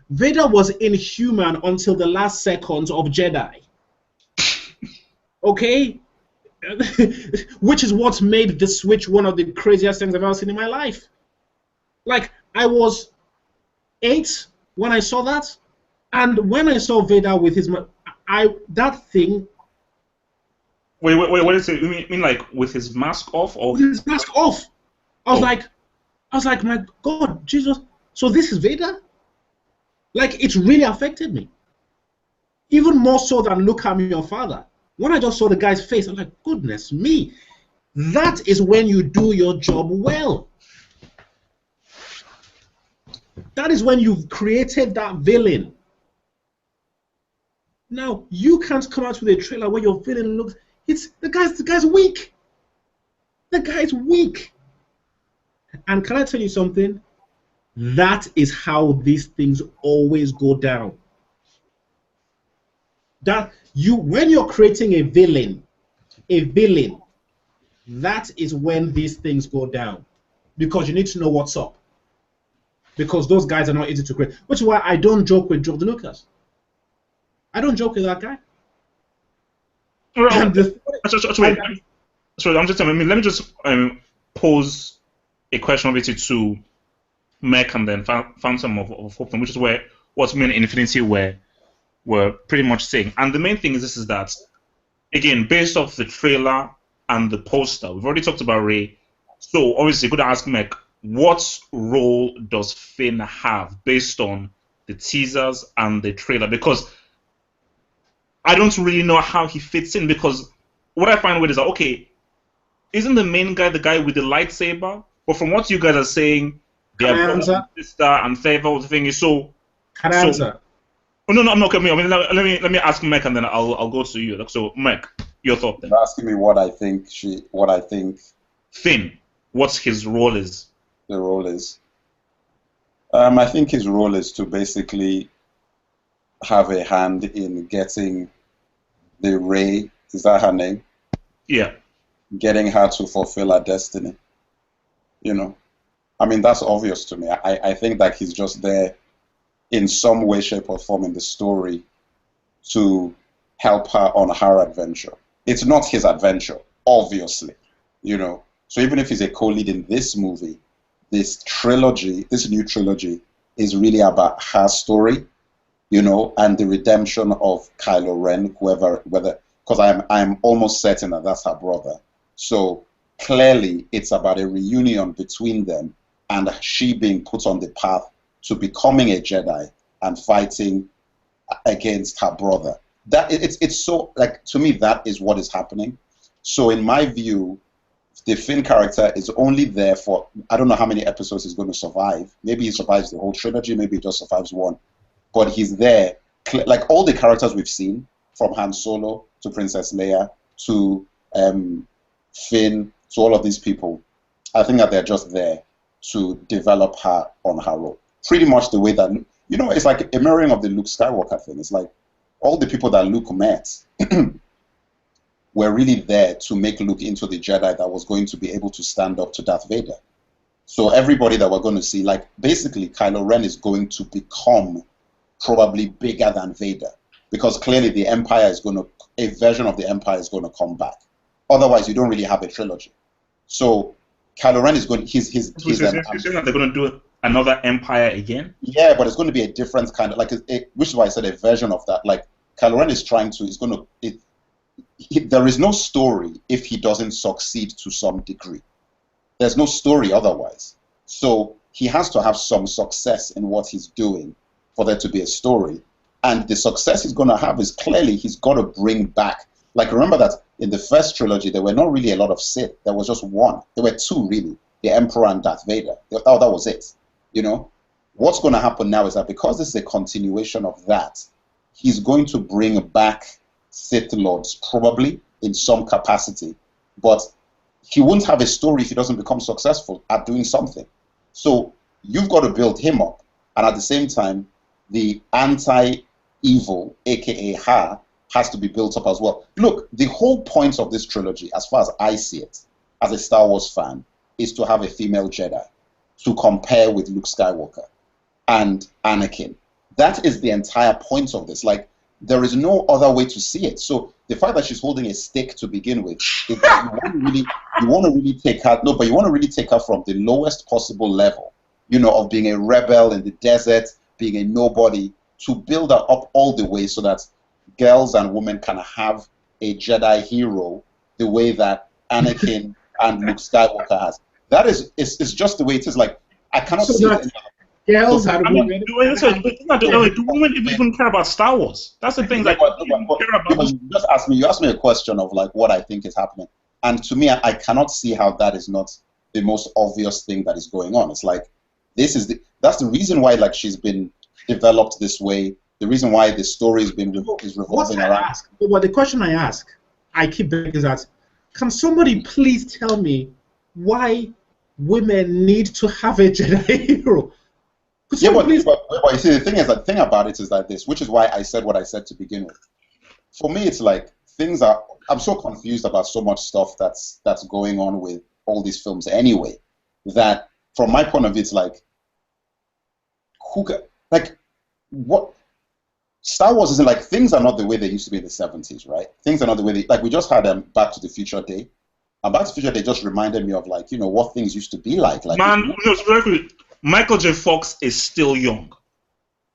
[SPEAKER 1] Vader was inhuman until the last seconds of Jedi. Okay? Which is what made the Switch one of the craziest things I've ever seen in my life. Like, I was 8 when I saw that, and when I saw Vader with his... that thing...
[SPEAKER 2] Wait, what is it? You mean like with his mask off? Or...
[SPEAKER 1] With his mask off! I was like, my God, Jesus, so this is Vader? Like, it really affected me. Even more so than Look at Me, Your Father. When I just saw the guy's face, I'm like, goodness me. That is when you do your job well. That is when you've created that villain. Now, you can't come out with a trailer where your villain looks... The guy's weak. The guy's weak. And can I tell you something? That is how these things always go down. When you're creating a villain, that is when these things go down. Because you need to know what's up. Because those guys are not easy to create. Which is why I don't joke with George Lucas. I don't joke with that guy.
[SPEAKER 2] Let me just pose a question obviously to Merc and then Phantom of Hope, which is what me and Infinity were pretty much saying. And the main thing is that, again, based off the trailer and the poster, we've already talked about Rey. So obviously, you're going to ask Merc, what role does Finn have based on the teasers and the trailer? Because I don't really know how he fits in, because what I find weird is that, okay, isn't the main guy the guy with the lightsaber? But from what you guys are saying, they're sister and favor the thing is so.
[SPEAKER 1] Can I answer?
[SPEAKER 2] Oh no, I'm not coming. I mean, let me ask Merc and then I'll go to you. So Merc, your thought then.
[SPEAKER 3] You're asking me what I think
[SPEAKER 2] Finn, what his role is.
[SPEAKER 3] The role is. I think his role is to basically have a hand in getting the Rey, is that her name?
[SPEAKER 2] Yeah.
[SPEAKER 3] Getting her to fulfill her destiny. You know, I mean, that's obvious to me. I think that he's just there in some way, shape, or form in the story to help her on her adventure. It's not his adventure, obviously, you know. So even if he's a co-lead in this movie, this trilogy, this new trilogy, is really about her story, you know, and the redemption of Kylo Ren, whether because I'm almost certain that that's her brother. So clearly, it's about a reunion between them and she being put on the path to becoming a Jedi and fighting against her brother. That it's so, like, to me, that is what is happening. So in my view, the Finn character is only there for, I don't know how many episodes he's going to survive. Maybe he survives the whole trilogy, maybe he just survives one. But he's there, like all the characters we've seen, from Han Solo to Princess Leia to Finn to all of these people, I think that they're just there to develop her on her role. Pretty much the way that, you know, it's like a mirroring of the Luke Skywalker thing. It's like all the people that Luke met were really there to make Luke into the Jedi that was going to be able to stand up to Darth Vader. So everybody that we're going to see, like, basically Kylo Ren is going to become probably bigger than Vader, because clearly the Empire is going to, a version of the Empire is going to come back. Otherwise, you don't really have a trilogy. So Kylo Ren is going, he's
[SPEAKER 2] you're saying that they're going to do another Empire again?
[SPEAKER 3] Yeah, but it's going to be a different kind of, like, which is why I said a version of that. Like, Kylo Ren is trying to, there is no story if he doesn't succeed to some degree. There's no story otherwise. So he has to have some success in what he's doing for there to be a story. And the success he's going to have is clearly he's got to bring back, like, remember that in the first trilogy, there were not really a lot of Sith. There was just one. There were two, really, the Emperor and Darth Vader. That was it. You know, what's going to happen now is that because this is a continuation of that, he's going to bring back Sith Lords, probably in some capacity, but he won't have a story if he doesn't become successful at doing something. So you've got to build him up, and at the same time, the anti-evil, aka her, has to be built up as well. Look, the whole point of this trilogy, as far as I see it, as a Star Wars fan, is to have a female Jedi to compare with Luke Skywalker and Anakin. That is the entire point of this. Like, there is no other way to see it. So the fact that she's holding a stick to begin with, is that you want to really take her. No, but you want to really take her from the lowest possible level, you know, of being a rebel in the desert, being a nobody, to build her up all the way so that girls and women can have a Jedi hero the way that Anakin and Luke Skywalker has. That is, it's just the way it is. Like, I cannot see it.
[SPEAKER 1] Girls
[SPEAKER 2] do women even care about Star Wars? That's the thing. Like,
[SPEAKER 3] you asked me a question of, like, what I think is happening, and to me, I cannot see how that is not the most obvious thing that is going on. It's like, that's the reason why, like, she's been developed this way. The reason why the story is revolving around.
[SPEAKER 1] But the question I ask, I keep begging, is that, can somebody please tell me why women need to have a Jedi hero?
[SPEAKER 3] Yeah, but you see, the thing about it is like this, which is why I said what I said to begin with. For me, it's like I'm so confused about so much stuff that's going on with all these films anyway, that from my point of view, it's like, what? Star Wars isn't like, things are not the way they used to be in the 70s, right? Things are not the way like, we just had Back to the Future Day. And Back to the Future Day just reminded me of, like, you know, what things used to be like.
[SPEAKER 2] Man, Michael J. Fox is still young.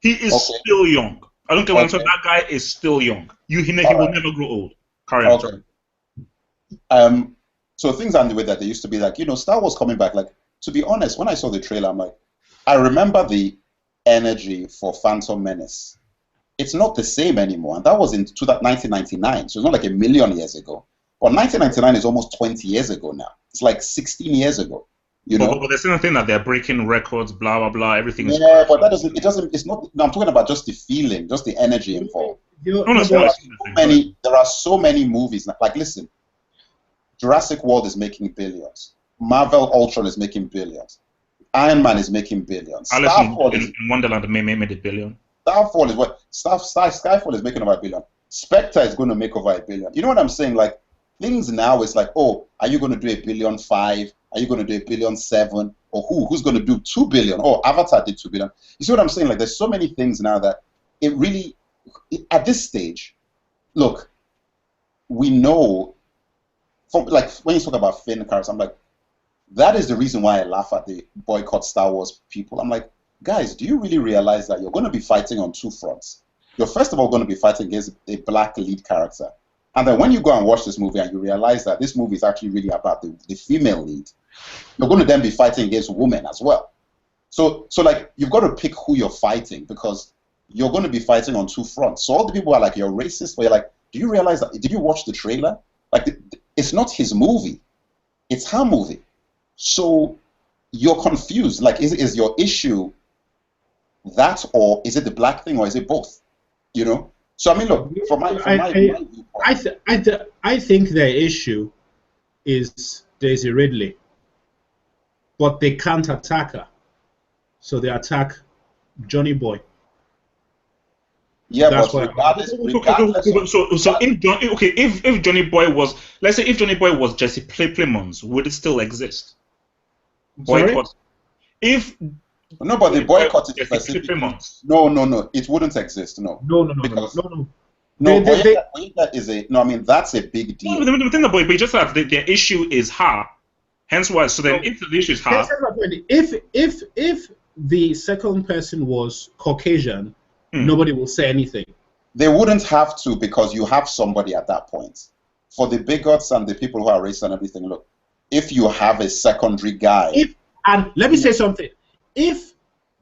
[SPEAKER 2] He is still young. I don't care what I'm saying. That guy is still young. He will never grow old. Carry on.
[SPEAKER 3] So things aren't the way that they used to be. Like, you know, Star Wars coming back. Like, to be honest, when I saw the trailer, I'm like, I remember the energy for Phantom Menace. It's not the same anymore. And that was in 1999. So it's not like a million years ago. But 1999 is almost 20 years ago now. It's like 16 years ago. You know?
[SPEAKER 2] But there's nothing that they're breaking records, blah, blah, blah. Everything is.
[SPEAKER 3] Yeah, but it's not. No, I'm talking about just the feeling, just the energy involved. There are so many movies. Like, listen, Jurassic World is making billions. Marvel Ultron is making billions. Iron Man is making billions.
[SPEAKER 2] Alice in Wonderland made a billion.
[SPEAKER 3] Skyfall is making over $1 billion. Spectre is going to make over $1 billion. You know what I'm saying? Like, things now is like, oh, are you going to do $1.5 billion? Are you going to do $1.7 billion? Or who's going to do $2 billion? Oh, Avatar did $2 billion. You see what I'm saying? Like, there's so many things now that it really, at this stage, look, we know, like, when you talk about Finn characters, I'm like, That is the reason why I laugh at the boycott Star Wars people. I'm like, guys, do you really realize that you're going to be fighting on two fronts? You're first of all going to be fighting against a black lead character. And then when you go and watch this movie and you realize that this movie is actually really about the female lead, you're going to then be fighting against women as well. So like, you've got to pick who you're fighting because you're going to be fighting on two fronts. So all the people are like, you're racist, but you're like, do you realize that? Did you watch the trailer? Like, it's not his movie. It's her movie. So you're confused. Like, is your issue that, or is it the black thing, or is it both? You know? So I mean, look, from my viewpoint,
[SPEAKER 1] I think their issue is Daisy Ridley, but they can't attack her, so they attack Johnny Boy.
[SPEAKER 3] Yeah,
[SPEAKER 1] That's
[SPEAKER 3] but
[SPEAKER 1] what
[SPEAKER 2] so if Johnny Boy was, let's say if Johnny Boy was Jesse Plemons, would it still exist? Boycott. If
[SPEAKER 3] no, but the boycott is
[SPEAKER 2] Jesse
[SPEAKER 3] specific.
[SPEAKER 2] Plemons.
[SPEAKER 3] No, it wouldn't exist. No. Because,
[SPEAKER 1] no.
[SPEAKER 3] Boycott is a no. I mean, that's a big deal.
[SPEAKER 2] No, the thing about but just that their issue is her. Hence why. So then, if the issue is her,
[SPEAKER 1] if the second person was Caucasian, nobody will say anything.
[SPEAKER 3] They wouldn't have to because you have somebody at that point. For the bigots and the people who are racist and everything, look, if you have a secondary guy.
[SPEAKER 1] And let me say something. If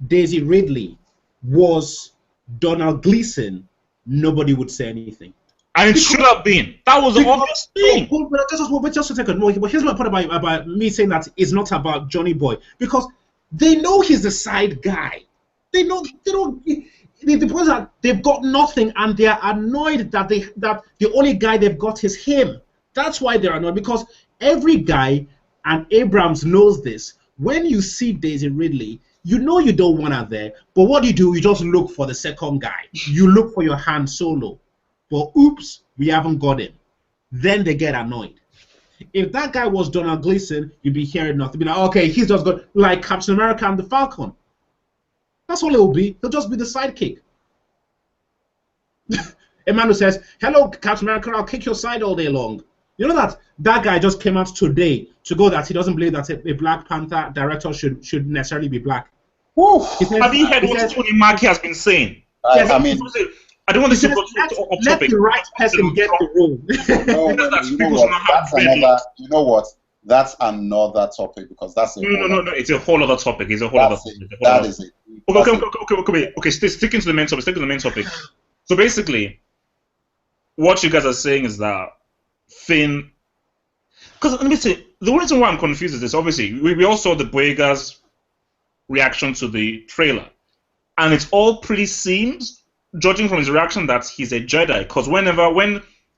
[SPEAKER 1] Daisy Ridley was Donald Gleason, nobody would say anything.
[SPEAKER 2] And it should have been. That was the obvious thing.
[SPEAKER 1] But just a second. But here's my point about me saying that it's not about Johnny Boy. Because they know he's the side guy. They don't. The point is that they've got nothing, and they're annoyed that the only guy they've got is him. That's why they're annoyed, because every guy, and Abrams knows this, when you see Daisy Ridley, you know you don't want her there, but what do? You just look for the second guy. You look for your Han Solo. But oops, we haven't got him. Then they get annoyed. If that guy was Donald Gleason, you'd be hearing nothing. Be like, okay, he's just got like Captain America and the Falcon. That's all it will be. He'll just be the sidekick. Emmanuel says, hello, Captain America, I'll kick your side all day long. You know that guy just came out today to go that he doesn't believe that a Black Panther director should necessarily be black.
[SPEAKER 3] Says,
[SPEAKER 2] have you heard what Tony Mackie has been saying?
[SPEAKER 3] I mean,
[SPEAKER 2] I don't want this to go off
[SPEAKER 1] let
[SPEAKER 2] topic.
[SPEAKER 1] the right person get the role.
[SPEAKER 3] You know what? That's another topic because that's
[SPEAKER 2] no. It's a whole other topic. It's a whole other topic. Okay. Sticking to the main topic. So basically, what you guys are saying is that Finn. Because let me say, the reason why I'm confused is this. Obviously, we all saw the Boyega's reaction to the trailer, and it all pretty seems, judging from his reaction, that he's a Jedi. Because when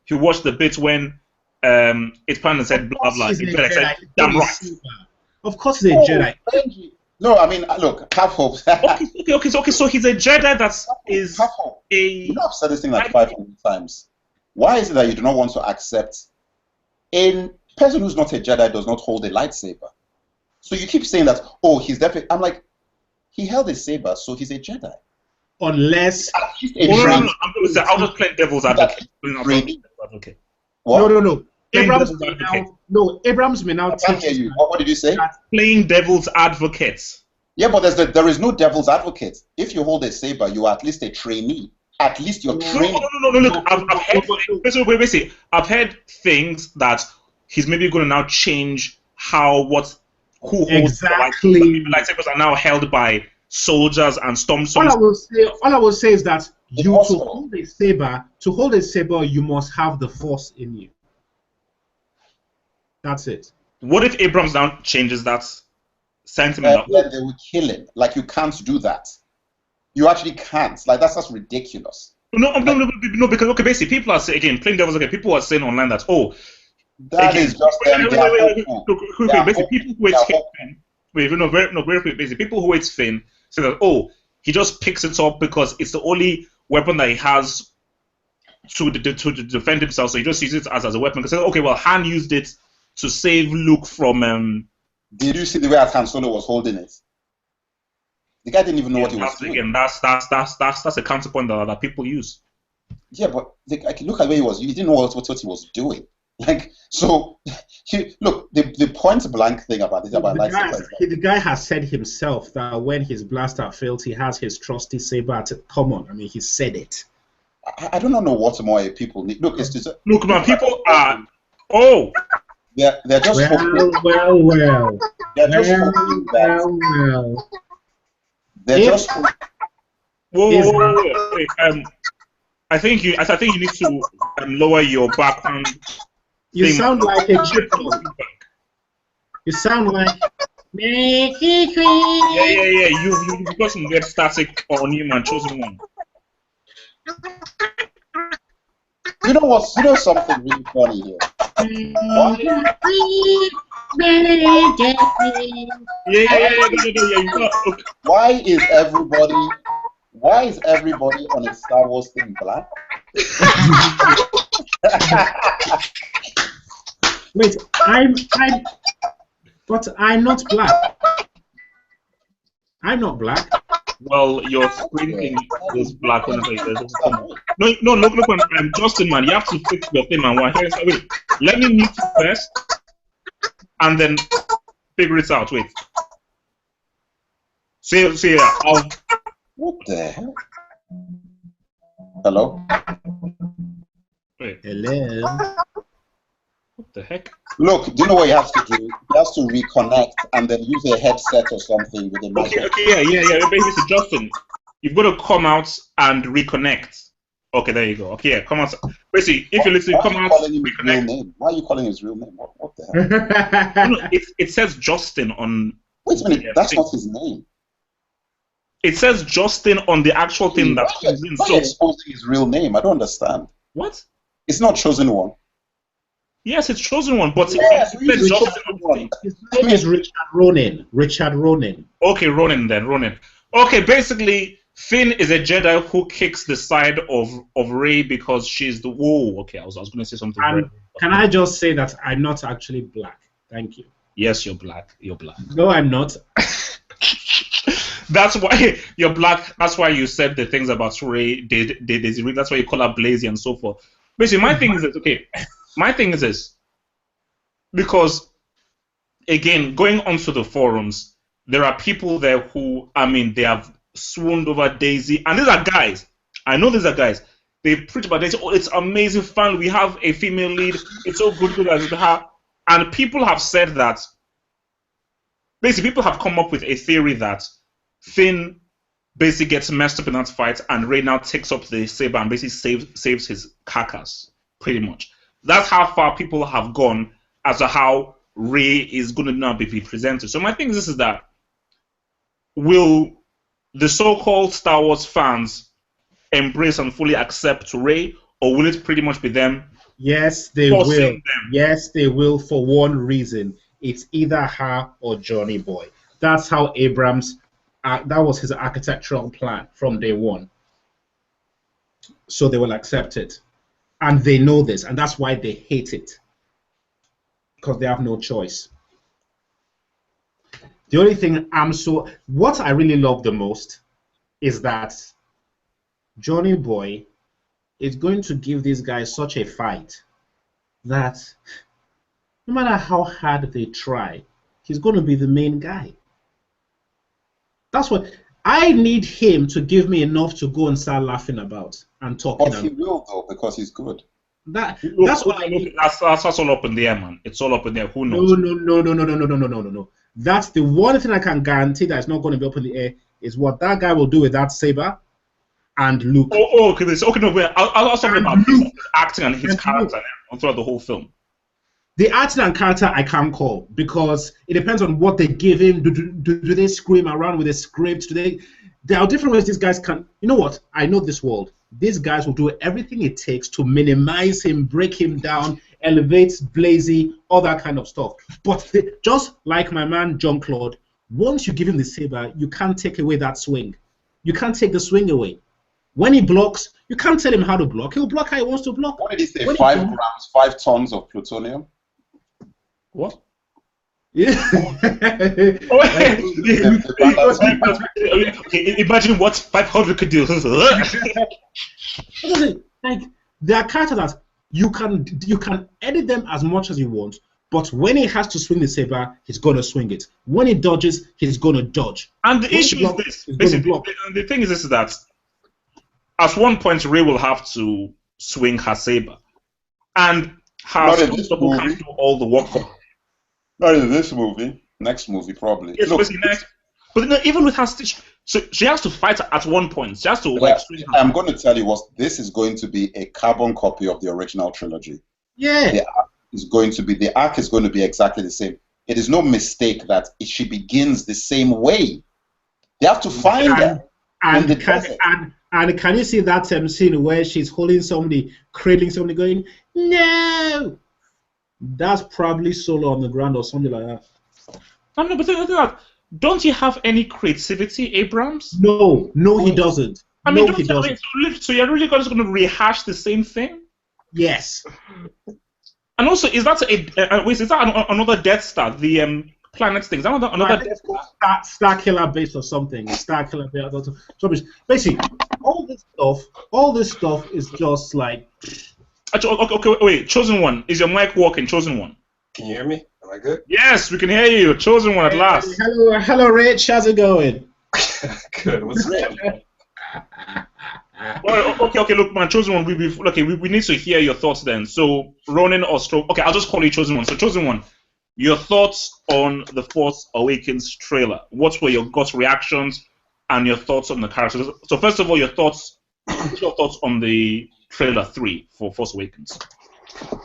[SPEAKER 2] he watched the bit when it's planned and said blah blah, he said, "Damn right."
[SPEAKER 1] Of course, he's a Jedi.
[SPEAKER 3] No, I mean, look, have hope.
[SPEAKER 2] Okay. So he's a Jedi that is
[SPEAKER 3] have hope. You know, I've said this thing like 500 times. Why is it that you do not want to accept a person who's not a Jedi does not hold a lightsaber? So you keep saying that, oh, he's definitely. I'm like, he held a saber, so he's a Jedi.
[SPEAKER 1] Unless.
[SPEAKER 2] No. I'll just play devil's advocate. Okay.
[SPEAKER 3] What?
[SPEAKER 1] No. Abrams may now.
[SPEAKER 3] I can't hear you. What did you say?
[SPEAKER 2] Playing devil's advocate.
[SPEAKER 3] Yeah, but there is no devil's advocate. If you hold a saber, you are at least a trainee. At least you're trained.
[SPEAKER 2] No. Look, I've heard things that he's maybe going to now change who holds
[SPEAKER 1] exactly.
[SPEAKER 2] Lightsabers are now held by soldiers and stormtroopers.
[SPEAKER 1] All I will say is that to hold a saber, you must have the Force in you. That's it.
[SPEAKER 2] What if Abrams now changes that sentiment?
[SPEAKER 3] Then they will kill him. Like, you can't do that. You actually can't. Like, that's just ridiculous.
[SPEAKER 2] No, because basically people are saying, again, playing devil's advocate, people are saying online that,
[SPEAKER 3] that is just them.
[SPEAKER 2] People who hate Finn, basically people who hate Finn say that, he just picks it up because it's the only weapon that he has to defend himself, so he just uses it as a weapon. Because okay, well, Han used it to save Luke from.
[SPEAKER 3] Did you see the way Han Solo was holding it? The guy didn't even know what he was doing.
[SPEAKER 2] Again, that's a counterpoint that people use.
[SPEAKER 3] Yeah, but look at where he was. He didn't know what he was doing. Like, so, look, the point blank thing about this, about
[SPEAKER 1] the guy has said himself that when his blaster fails, he has his trusty saber. Come on, I mean, he said it.
[SPEAKER 3] I don't know what more people need. Look, it's just,
[SPEAKER 2] look, man, people are. Oh,
[SPEAKER 3] they're just
[SPEAKER 1] well.
[SPEAKER 3] They're just hoping that.
[SPEAKER 1] Well.
[SPEAKER 3] They're just.
[SPEAKER 2] Whoa. Wait, I think you need to lower your background.
[SPEAKER 1] You sound like a chipmunk. You sound like.
[SPEAKER 2] Yeah. You've got some weird static on you, man. Chosen one.
[SPEAKER 3] You know something really funny here. Why is everybody on a Star Wars thing black?
[SPEAKER 1] Wait, but I'm not black. I'm not black.
[SPEAKER 2] Well, your screen thing is black. No, look, I'm Justin, man. You have to fix your thing, man. Wait, let me mute you first, and then figure it out. Wait. See,
[SPEAKER 3] What the hell? Hello?
[SPEAKER 2] Wait.
[SPEAKER 1] Hello?
[SPEAKER 2] What the heck?
[SPEAKER 3] Look, do you know what he has to do? He has to reconnect and then use a headset or something with a mic.
[SPEAKER 2] Okay, yeah. Basically, Justin, you've got to come out and reconnect. Okay, there you go. Okay, yeah, come out. Basically, if you listen, come out, reconnect.
[SPEAKER 3] Why are you calling his real name? What the hell?
[SPEAKER 2] No, it says Justin on.
[SPEAKER 3] Wait a minute, that's not his name.
[SPEAKER 2] It says Justin on the actual thing that comes in.
[SPEAKER 3] Why are you exposing his real name? I don't understand.
[SPEAKER 2] What?
[SPEAKER 3] It's not Chosen One.
[SPEAKER 2] Yes, it's Chosen One, but
[SPEAKER 3] yes,
[SPEAKER 2] his
[SPEAKER 1] name is Richard Ronin. Richard Ronin.
[SPEAKER 2] Okay, Ronin. Okay, basically, Finn is a Jedi who kicks the side of Rey because she's the. Whoa, okay, I was going to say something.
[SPEAKER 1] Can I just say that I'm not actually black? Thank you.
[SPEAKER 2] Yes, you're black. You're black.
[SPEAKER 1] No, I'm not.
[SPEAKER 2] That's why you're black. That's why you said the things about Rey. That's why you call her Blazy and so forth. Basically, my thing is that My thing is this, because, again, going onto the forums, there are people there who, I mean, they have swooned over Daisy, and these are guys. I know these are guys. They preach about Daisy. Oh, it's amazing, fun. We have a female lead. It's so good as her. And people have said that, basically, people have come up with a theory that Finn basically gets messed up in that fight, and Rey now takes up the saber and basically saves his carcass, pretty much. That's how far people have gone as to how Rey is going to now be presented. So my thing is that will the so-called Star Wars fans embrace and fully accept Rey, or will it pretty much be them?
[SPEAKER 1] Yes, they will. Yes, they will for one reason. It's either her or Johnny Boy. That's how Abrams, that was his architectural plan from day one. So they will accept it. And they know this, and that's why they hate it. Because they have no choice. The only thing what I really love the most is that Johnny Boy is going to give these guys such a fight that no matter how hard they try, he's going to be the main guy. That's what I need him to give me enough to go and start laughing about and talking.
[SPEAKER 3] But he will though, because he's good.
[SPEAKER 1] That's what I need.
[SPEAKER 2] That's all up in the air, man. It's all up in the air. Who knows?
[SPEAKER 1] No. That's the one thing I can guarantee that is not going to be up in the air is what that guy will do with that saber and Luke.
[SPEAKER 2] Okay. No, wait. I'll talk about his acting and his character throughout the whole film.
[SPEAKER 1] The acting and character I can't call because it depends on what they give him. Do they scream around with a script? There are different ways these guys can. You know what? I know this world. These guys will do everything it takes to minimize him, break him down, elevate Blazy, all that kind of stuff. But just like my man John Claude, once you give him the saber, you can't take away that swing. You can't take the swing away. When he blocks, you can't tell him how to block. He'll block how he wants to block.
[SPEAKER 3] What did he say? 5 grams, 5 tons of plutonium?
[SPEAKER 2] What?
[SPEAKER 1] Yeah.
[SPEAKER 2] Imagine what 500 could do.
[SPEAKER 1] Like, there are characters that You can edit them as much as you want, but when he has to swing the saber, he's gonna swing it. When he dodges, he's gonna dodge.
[SPEAKER 2] And the issue is this. Basically, the thing is this: is that at one point Rey will have to swing her saber, and her double can't do all the work for her.
[SPEAKER 3] Not in this movie. Next movie, probably.
[SPEAKER 2] Yes, look, next. But no, even with her, so she has to fight at one point. She has to
[SPEAKER 3] I'm going to tell you what. This is going to be a carbon copy of the original trilogy.
[SPEAKER 1] Yeah.
[SPEAKER 3] The arc is going to be exactly the same. It is no mistake that she begins the same way. They have to find her.
[SPEAKER 1] And can you see that scene where she's holding somebody, cradling somebody, going, "No"? That's probably Solo on the ground or something like that.
[SPEAKER 2] No, but think that. Don't you have any creativity, Abrams?
[SPEAKER 1] No, he doesn't.
[SPEAKER 2] I mean,
[SPEAKER 1] he doesn't.
[SPEAKER 2] So you're really just going to rehash the same thing?
[SPEAKER 1] Yes.
[SPEAKER 2] And also, is that another Death Star? The planet thing? Is that another Death Star?
[SPEAKER 1] Star Killer base or something. Star Killer base or something. Basically, all this stuff is just like.
[SPEAKER 2] Okay, wait. Chosen One, is your mic working? Chosen One.
[SPEAKER 4] Can you hear me? Am I good?
[SPEAKER 2] Yes, we can hear you. Chosen One at last.
[SPEAKER 1] Hello, Rich. How's it going?
[SPEAKER 4] Good. What's good?
[SPEAKER 2] Okay. Look, man. Chosen One. We need to hear your thoughts then. So, Ronin or Stroke. Okay, I'll just call you Chosen One. So, Chosen One, your thoughts on the Force Awakens trailer. What were your gut reactions and your thoughts on the characters? So, first of all, your thoughts on the trailer 3 for Force Awakens.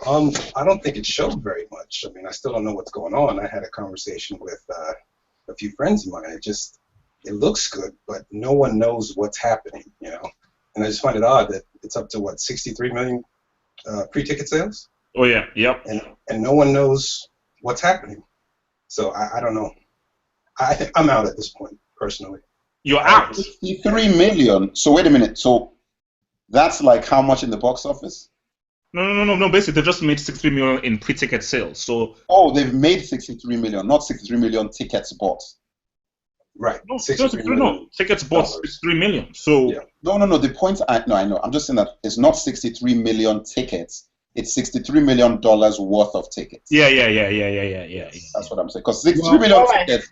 [SPEAKER 4] I don't think it showed very much. I mean, I still don't know what's going on. I had a conversation with a few friends of mine. It looks good, but no one knows what's happening, you know. And I just find it odd that it's up to what, 63 million pre-ticket sales.
[SPEAKER 2] Oh yeah, yep.
[SPEAKER 4] And no one knows what's happening. So I don't know. I think I'm out at this point, personally.
[SPEAKER 2] You're out.
[SPEAKER 3] 63 million. So wait a minute. So that's like how much in the box office?
[SPEAKER 2] No. Basically, they just made 63 million in pre-ticket sales. So.
[SPEAKER 3] Oh, they've made 63 million, not 63 million tickets bought.
[SPEAKER 4] Right.
[SPEAKER 2] No, tickets bought 63 million. So.
[SPEAKER 3] Yeah. No. The point I know. I'm just saying that it's not 63 million tickets. It's $63 million worth of tickets.
[SPEAKER 2] Yeah.
[SPEAKER 3] That's what I'm saying. Because 63 million tickets.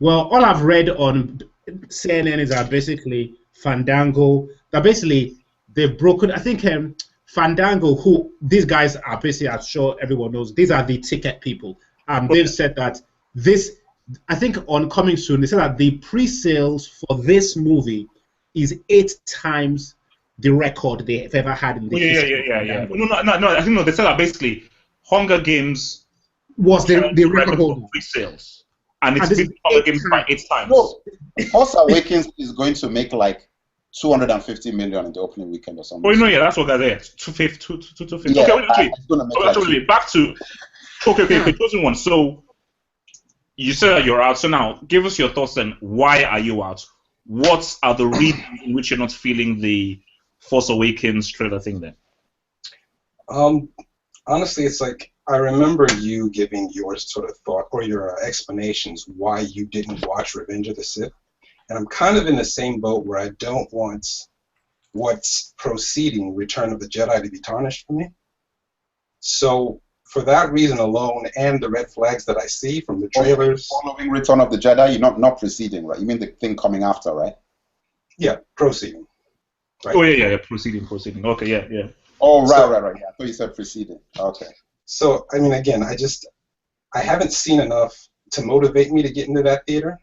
[SPEAKER 1] Well, all I've read on CNN is that basically Fandango. That basically they've broken. I think. Fandango, who these guys are basically, I'm sure everyone knows, these are the ticket people. They've said that this, I think on Coming Soon, they said that the pre-sales for this movie is 8 times the record they've ever had in the history.
[SPEAKER 2] Yeah. No. I think they said that basically Hunger Games
[SPEAKER 1] was the record holder
[SPEAKER 2] pre-sales, and it's been Hunger Games by 8 times.
[SPEAKER 3] No, Force Awakens is going to make like 250 million in the opening weekend or something.
[SPEAKER 2] Oh, yeah, that's what got there. 250.
[SPEAKER 3] Yeah,
[SPEAKER 2] okay, back to. Okay, Chosen One. So, you said that you're out. So now, give us your thoughts then. Why are you out? What are the reasons in which you're not feeling the Force Awakens trailer thing then?
[SPEAKER 4] Honestly, it's like, I remember you giving your sort of thought or your explanations why you didn't watch Revenge of the Sith. And I'm kind of in the same boat where I don't want what's proceeding Return of the Jedi to be tarnished for me. So for that reason alone, and the red flags that I see from the trailers,
[SPEAKER 3] following Return of the Jedi, you're not proceeding, right? You mean the thing coming after, right?
[SPEAKER 4] Yeah, proceeding.
[SPEAKER 2] Right? Oh yeah, proceeding. Okay, yeah.
[SPEAKER 3] Oh right. Yeah, I thought you said proceeding. Okay.
[SPEAKER 4] So I mean, again, I haven't seen enough to motivate me to get into that theater.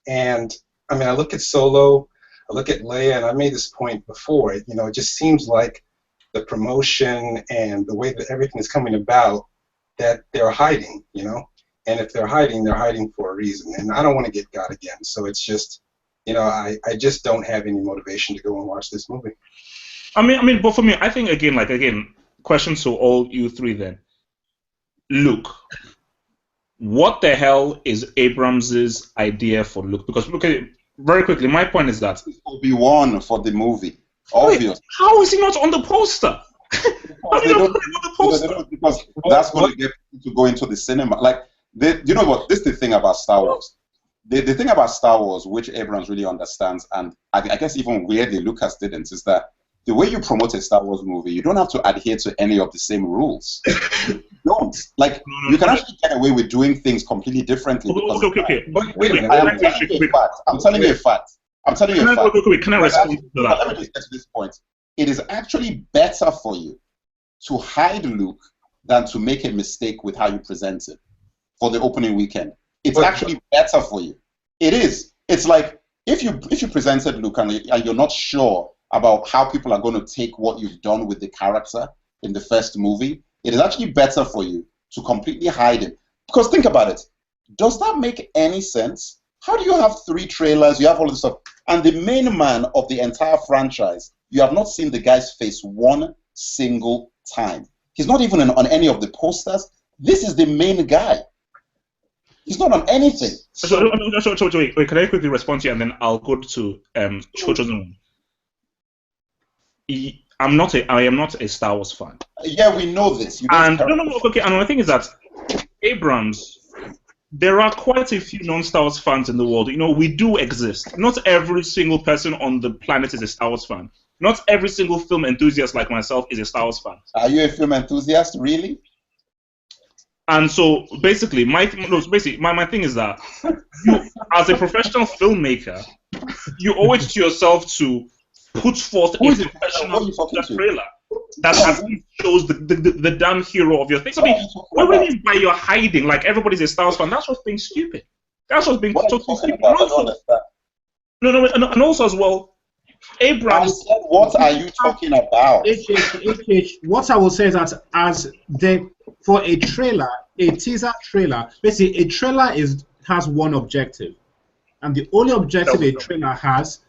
[SPEAKER 4] And I mean, I look at Solo, I look at Leia, and I made this point before. You know, it just seems like the promotion and the way that everything is coming about, that they're hiding. You know, and if they're hiding for a reason. And I don't want to get got again. So it's just, you know, I just don't have any motivation to go and watch this movie.
[SPEAKER 2] I mean, but for me, I think again, questions to all you three then. Luke. What the hell is Abrams' idea for Luke? Because look at it very quickly. My point is that
[SPEAKER 3] Obi-Wan for the movie. Obvious.
[SPEAKER 2] How is he not on the poster?
[SPEAKER 3] Because that's going to get people to go into the cinema. Like, you know what? This is the thing about Star Wars. The thing about Star Wars, which Abrams really understands, and I guess even weirdly Lucas didn't, is that the way you promote a Star Wars movie, you don't have to adhere to any of the same rules. You don't. Like, you can actually get away with doing things completely differently.
[SPEAKER 2] Okay.
[SPEAKER 4] But wait a minute.
[SPEAKER 3] I'm telling you a fact.
[SPEAKER 2] Can I respond to that?
[SPEAKER 3] Let me just get to this point. It is actually better for you to hide Luke than to make a mistake with how you present it for the opening weekend. It's actually better for you. It is. It's like if you presented Luke and you're not sure about how people are going to take what you've done with the character in the first movie, it is actually better for you to completely hide him. Because think about it. Does that make any sense? How do you have 3 trailers, you have all this stuff, and the main man of the entire franchise, you have not seen the guy's face one single time. He's not even on any of the posters. This is the main guy. He's not on anything.
[SPEAKER 2] Wait, can I quickly respond to you and then I'll go to Chocho's one? I am not a Star Wars fan.
[SPEAKER 3] Yeah, we know this.
[SPEAKER 2] And the thing is that Abrams, there are quite a few non-Star Wars fans in the world. You know, we do exist. Not every single person on the planet is a Star Wars fan. Not every single film enthusiast like myself is a Star Wars fan.
[SPEAKER 3] Are you a film enthusiast, really?
[SPEAKER 2] And so basically, my thing is that you, as a professional filmmaker, you owe it to yourself to put forth a professional trailer that at least shows the damn hero of your thing. I mean, what do you mean by you're hiding? Like everybody's a Star Wars fan. That's what's being stupid. That's what's being totally stupid. And also as well, Abrams.
[SPEAKER 3] What are you talking about?
[SPEAKER 1] What I will say is that for a trailer, a teaser trailer, basically a trailer has one objective, and the only objective a trailer has,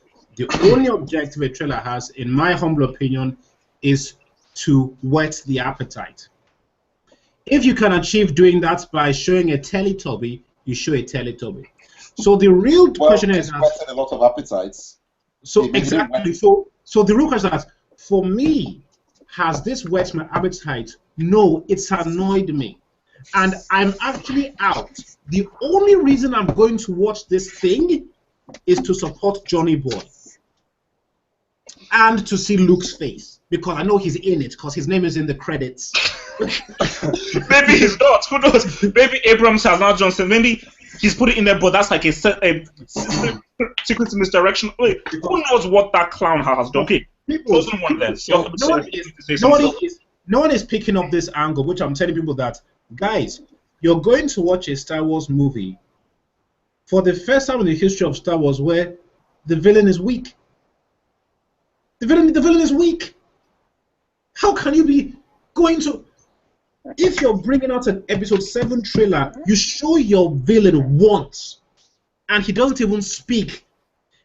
[SPEAKER 1] in my humble opinion, is to whet the appetite. If you can achieve doing that by showing a Teletubby, you show a Teletubby. So the real question is,
[SPEAKER 3] a lot of appetites.
[SPEAKER 1] So exactly. So the real question is, for me, has this whet my appetite? No, it's annoyed me, and I'm actually out. The only reason I'm going to watch this thing is to support Johnny Boy and to see Luke's face, because I know he's in it, because his name is in the credits.
[SPEAKER 2] Maybe he's not. Who knows? Maybe Abrams has not Johnson. Maybe he's put it in there, but that's like a secret misdirection. Wait, who knows what that clown has done? Okay,
[SPEAKER 1] no one is picking up this angle, which I'm telling people that, guys, you're going to watch a Star Wars movie for the first time in the history of Star Wars where the villain is weak. The villain is weak. How can you be going to... If you're bringing out an Episode 7 trailer, you show your villain once, and he doesn't even speak.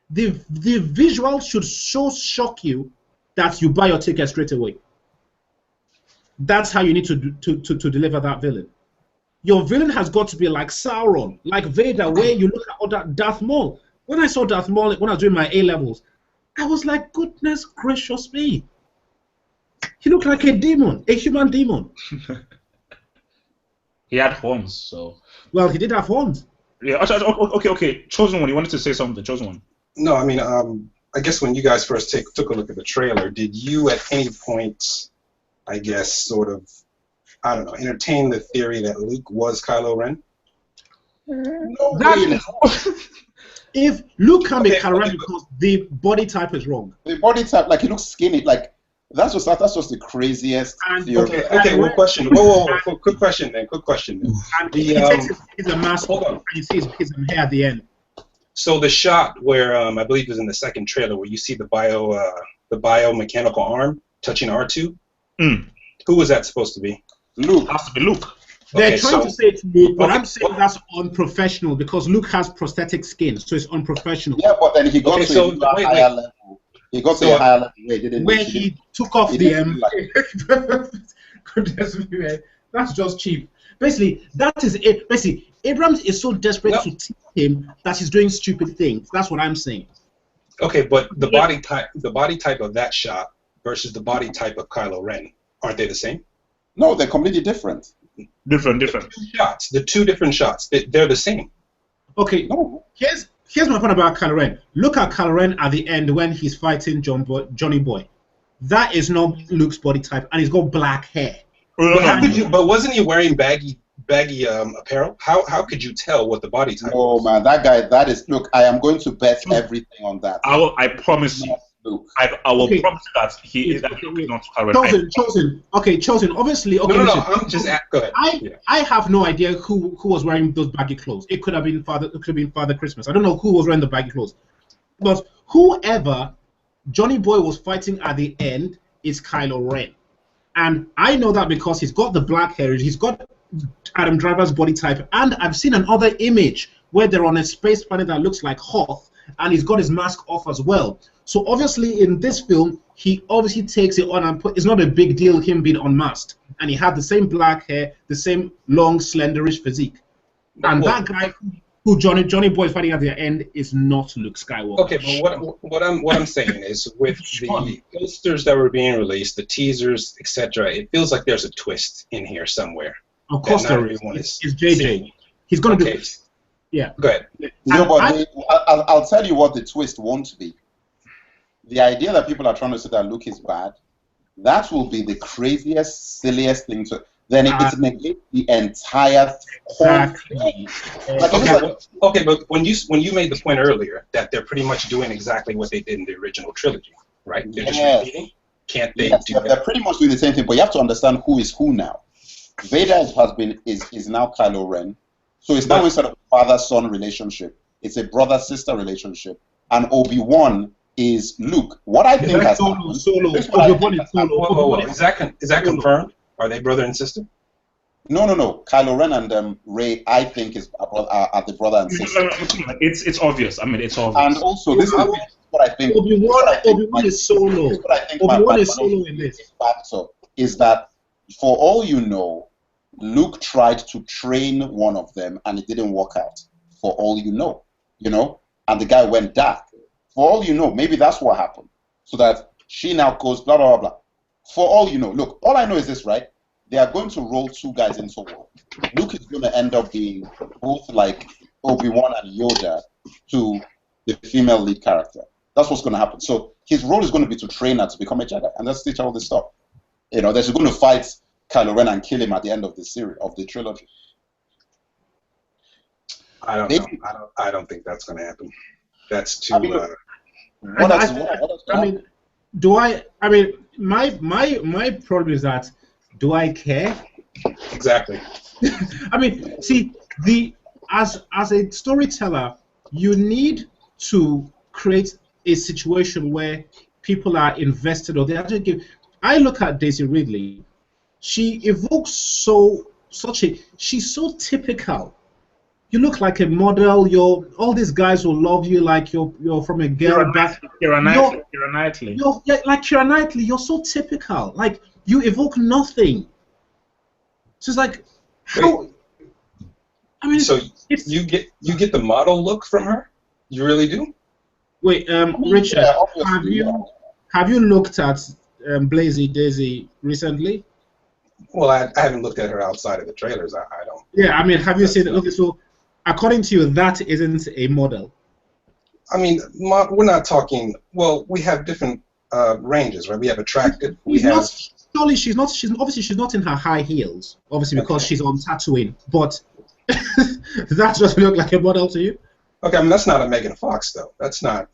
[SPEAKER 1] The visual should so shock you that you buy your ticket straight away. That's how you need to deliver that villain. Your villain has got to be like Sauron, like Vader, where you look at other Darth Maul. When I saw Darth Maul when I was doing my A-levels, I was like, goodness gracious me. He looked like a demon, a human demon.
[SPEAKER 2] He had horns, so...
[SPEAKER 1] Well, he did have horns.
[SPEAKER 2] Yeah, okay. Chosen One, you wanted to say something, Chosen One.
[SPEAKER 4] No, I mean, I guess when you guys first took a look at the trailer, did you at any point, I guess, sort of, I don't know, entertain the theory that Luke was Kylo Ren?
[SPEAKER 3] No,
[SPEAKER 1] if Luke can be Kylo Ren because the body type is wrong.
[SPEAKER 3] The body type, like, he looks skinny, like... That's just the craziest theory.
[SPEAKER 4] Okay, one question. Whoa, quick question then.
[SPEAKER 1] And he takes his mask off, and you see his hair at the end.
[SPEAKER 4] So the shot where I believe it was in the second trailer where you see the biomechanical arm touching R2. Who was that supposed to be?
[SPEAKER 3] Luke.
[SPEAKER 2] It has to be Luke.
[SPEAKER 1] They're trying to say it's Luke, but I'm saying that's unprofessional because Luke has prosthetic skin, so it's unprofessional.
[SPEAKER 3] Yeah, but then he got to a higher level. He got to a higher level
[SPEAKER 1] where he took off the Goodness me, man. That's just cheap. Basically, that is it. Basically, Abrams is so desperate to teach him that he's doing stupid things. That's what I'm saying.
[SPEAKER 4] Okay, but the body type of that shot versus the body type of Kylo Ren, aren't they the same?
[SPEAKER 3] No, they're completely different.
[SPEAKER 2] Different.
[SPEAKER 4] The two different shots. They're the same.
[SPEAKER 1] Okay, here's my point about Kylo Ren. Look at Kylo Ren at the end when he's fighting Johnny Boy. that is not Luke's body type, and he's got black hair.
[SPEAKER 4] But how could you? But wasn't he wearing baggy apparel? How could you tell what the body type was?
[SPEAKER 3] Oh man, that guy. That is. Look, I am going to bet everything on that.
[SPEAKER 2] I promise you. I will promise that he is not current.
[SPEAKER 1] Chosen. Obviously, okay.
[SPEAKER 4] No. I'm just go ahead.
[SPEAKER 1] I have no idea who was wearing those baggy clothes. It could have been Father Christmas. I don't know who was wearing the baggy clothes, but whoever Johnny Boy was fighting at the end is Kylo Ren, and I know that because he's got the black hair. He's got Adam Driver's body type, and I've seen another image where they're on a space planet that looks like Hoth, and he's got his mask off as well. So obviously in this film, he obviously takes it on and it's not a big deal him being unmasked. And he had the same black hair, the same long, slenderish physique. And that guy who Johnny Boy is fighting at the end is not Luke Skywalker.
[SPEAKER 4] Okay, but what I'm saying is with the posters that were being released, the teasers, etc., it feels like there's a twist in here somewhere.
[SPEAKER 1] Of course there is. It's JJ. He's going to do it. Yeah.
[SPEAKER 4] Go ahead.
[SPEAKER 3] I'll tell you what the twist won't be. The idea that people are trying to say that Luke is bad, that will be the craziest, silliest thing to. Then it negates the entire whole thing.
[SPEAKER 4] Okay, but when you made the point earlier that they're pretty much doing exactly what they did in the original trilogy, right? They're just repeating. Can't they do that?
[SPEAKER 3] They're pretty much doing the same thing, but you have to understand who is who now. Vader is now Kylo Ren, so it's now instead of father-son relationship, it's a brother-sister relationship, and Obi-Wan is Luke. What I think has happened.
[SPEAKER 1] Obi-Wan is Solo.
[SPEAKER 4] Is that confirmed? Are they brother and sister?
[SPEAKER 3] No. Kylo Ren and Rey, I think, are the brother and sister.
[SPEAKER 2] It's obvious. I mean, it's obvious.
[SPEAKER 3] And also, this is what I think.
[SPEAKER 1] Obi-Wan is Solo. Obi-Wan is Solo in this.
[SPEAKER 3] Factor is that, for all you know, Luke tried to train one of them and it didn't work out. For all you know, and the guy went dark. For all you know, maybe that's what happened. So that she now goes blah blah blah. For all you know, look, all I know is this, right? They are going to roll two guys into war. Luke is going to end up being both like Obi-Wan and Yoda to the female lead character. That's what's going to happen. So his role is going to be to train her to become a Jedi, and let's teach her all this stuff. They're going to fight Kylo Ren and kill him at the end of the series, of the trilogy.
[SPEAKER 4] I don't know. I don't think that's going to happen. That's too.
[SPEAKER 1] My problem is that, do I care?
[SPEAKER 4] Exactly.
[SPEAKER 1] I mean, see, as a storyteller, you need to create a situation where people are invested, or they actually give. I look at Daisy Ridley. She evokes she's so typical. You look like a model. All these guys will love you like you're from a girl back.
[SPEAKER 2] Keira Knightley.
[SPEAKER 1] Like Keira Knightley. You're so typical. Like you evoke nothing. So it's like how. I mean,
[SPEAKER 4] so you get the model look from her. You really do.
[SPEAKER 1] Wait, Richard, have you looked at Blazy Daisy recently?
[SPEAKER 4] Well, I haven't looked at her outside of the trailers. I don't.
[SPEAKER 1] Yeah, I mean, have you seen it? Okay, so according to you, that isn't a model.
[SPEAKER 4] I mean, we're not talking. Well, we have different ranges, right? We have attractive.
[SPEAKER 1] Surely she's not. Obviously she's not in her high heels. Obviously because she's on Tatooine. But does that just look like a model to you?
[SPEAKER 4] Okay, I mean that's not a Megan Fox though. That's not.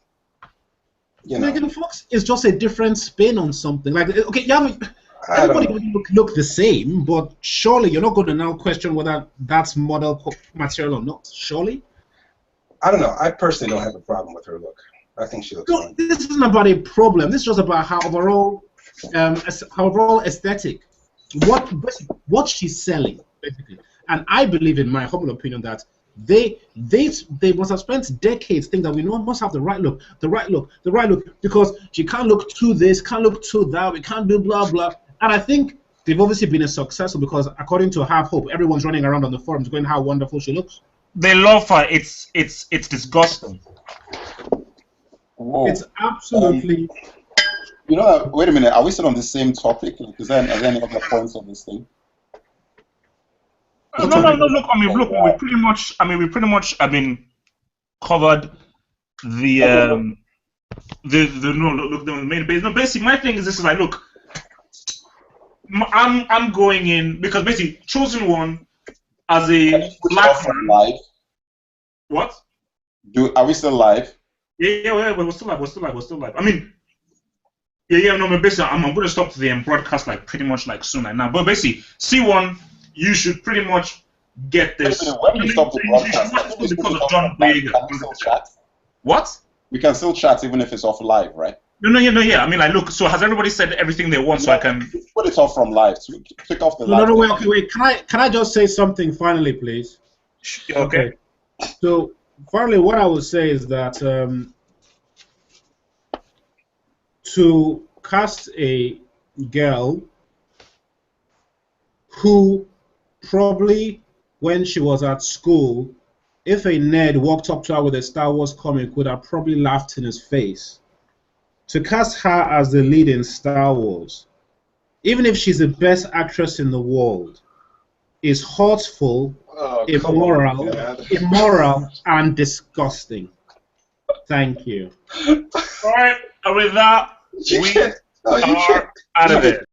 [SPEAKER 1] Megan Fox is just a different spin on something. Like okay, everybody can look the same, but surely you're not going to now question whether that's model material or not. Surely.
[SPEAKER 4] I don't know. I personally don't have a problem with her look. I think she looks fine.
[SPEAKER 1] This isn't about a problem. This is just about her overall aesthetic. What she's selling, basically. And I believe, in my humble opinion, that they must have spent decades thinking that we must have the right look, because she can't look to this, can't look to that, we can't do blah blah. And I think they've obviously been a successful because, according to Have Hope, everyone's running around on the forums going how wonderful she looks.
[SPEAKER 2] They love her. It's disgusting.
[SPEAKER 3] Whoa.
[SPEAKER 1] It's absolutely.
[SPEAKER 3] Wait a minute. Are we still on the same topic? Is there any other points on this thing?
[SPEAKER 2] No. Look, we pretty much. I mean, covered the the main base. No, basically, my thing is this: is like, look, I'm going in because basically, Chosen One as a black man.
[SPEAKER 3] Live?
[SPEAKER 2] What?
[SPEAKER 3] Are we still live?
[SPEAKER 2] Yeah, we're still live. I mean, yeah, no, but basically, I'm going to stop the broadcast like pretty much like soon like now. But basically, C1, you should pretty much get this.
[SPEAKER 3] When you stop the broadcast,
[SPEAKER 2] because of John Boyega. What?
[SPEAKER 3] We can still chat even if it's off live, right?
[SPEAKER 2] No, yeah. I mean, like, look. So has everybody said everything they want? So I can
[SPEAKER 3] put it off from live. So click off the
[SPEAKER 1] live. No,
[SPEAKER 3] wait.
[SPEAKER 1] Okay, wait. Can I just say something finally, please?
[SPEAKER 2] Okay.
[SPEAKER 1] So finally, what I would say is that to cast a girl who probably, when she was at school, if a nerd walked up to her with a Star Wars comic, would have probably laughed in his face. To cast her as the lead in Star Wars, even if she's the best actress in the world, is hurtful, immoral, and disgusting. Thank you.
[SPEAKER 2] All right, and with that, we are out of it.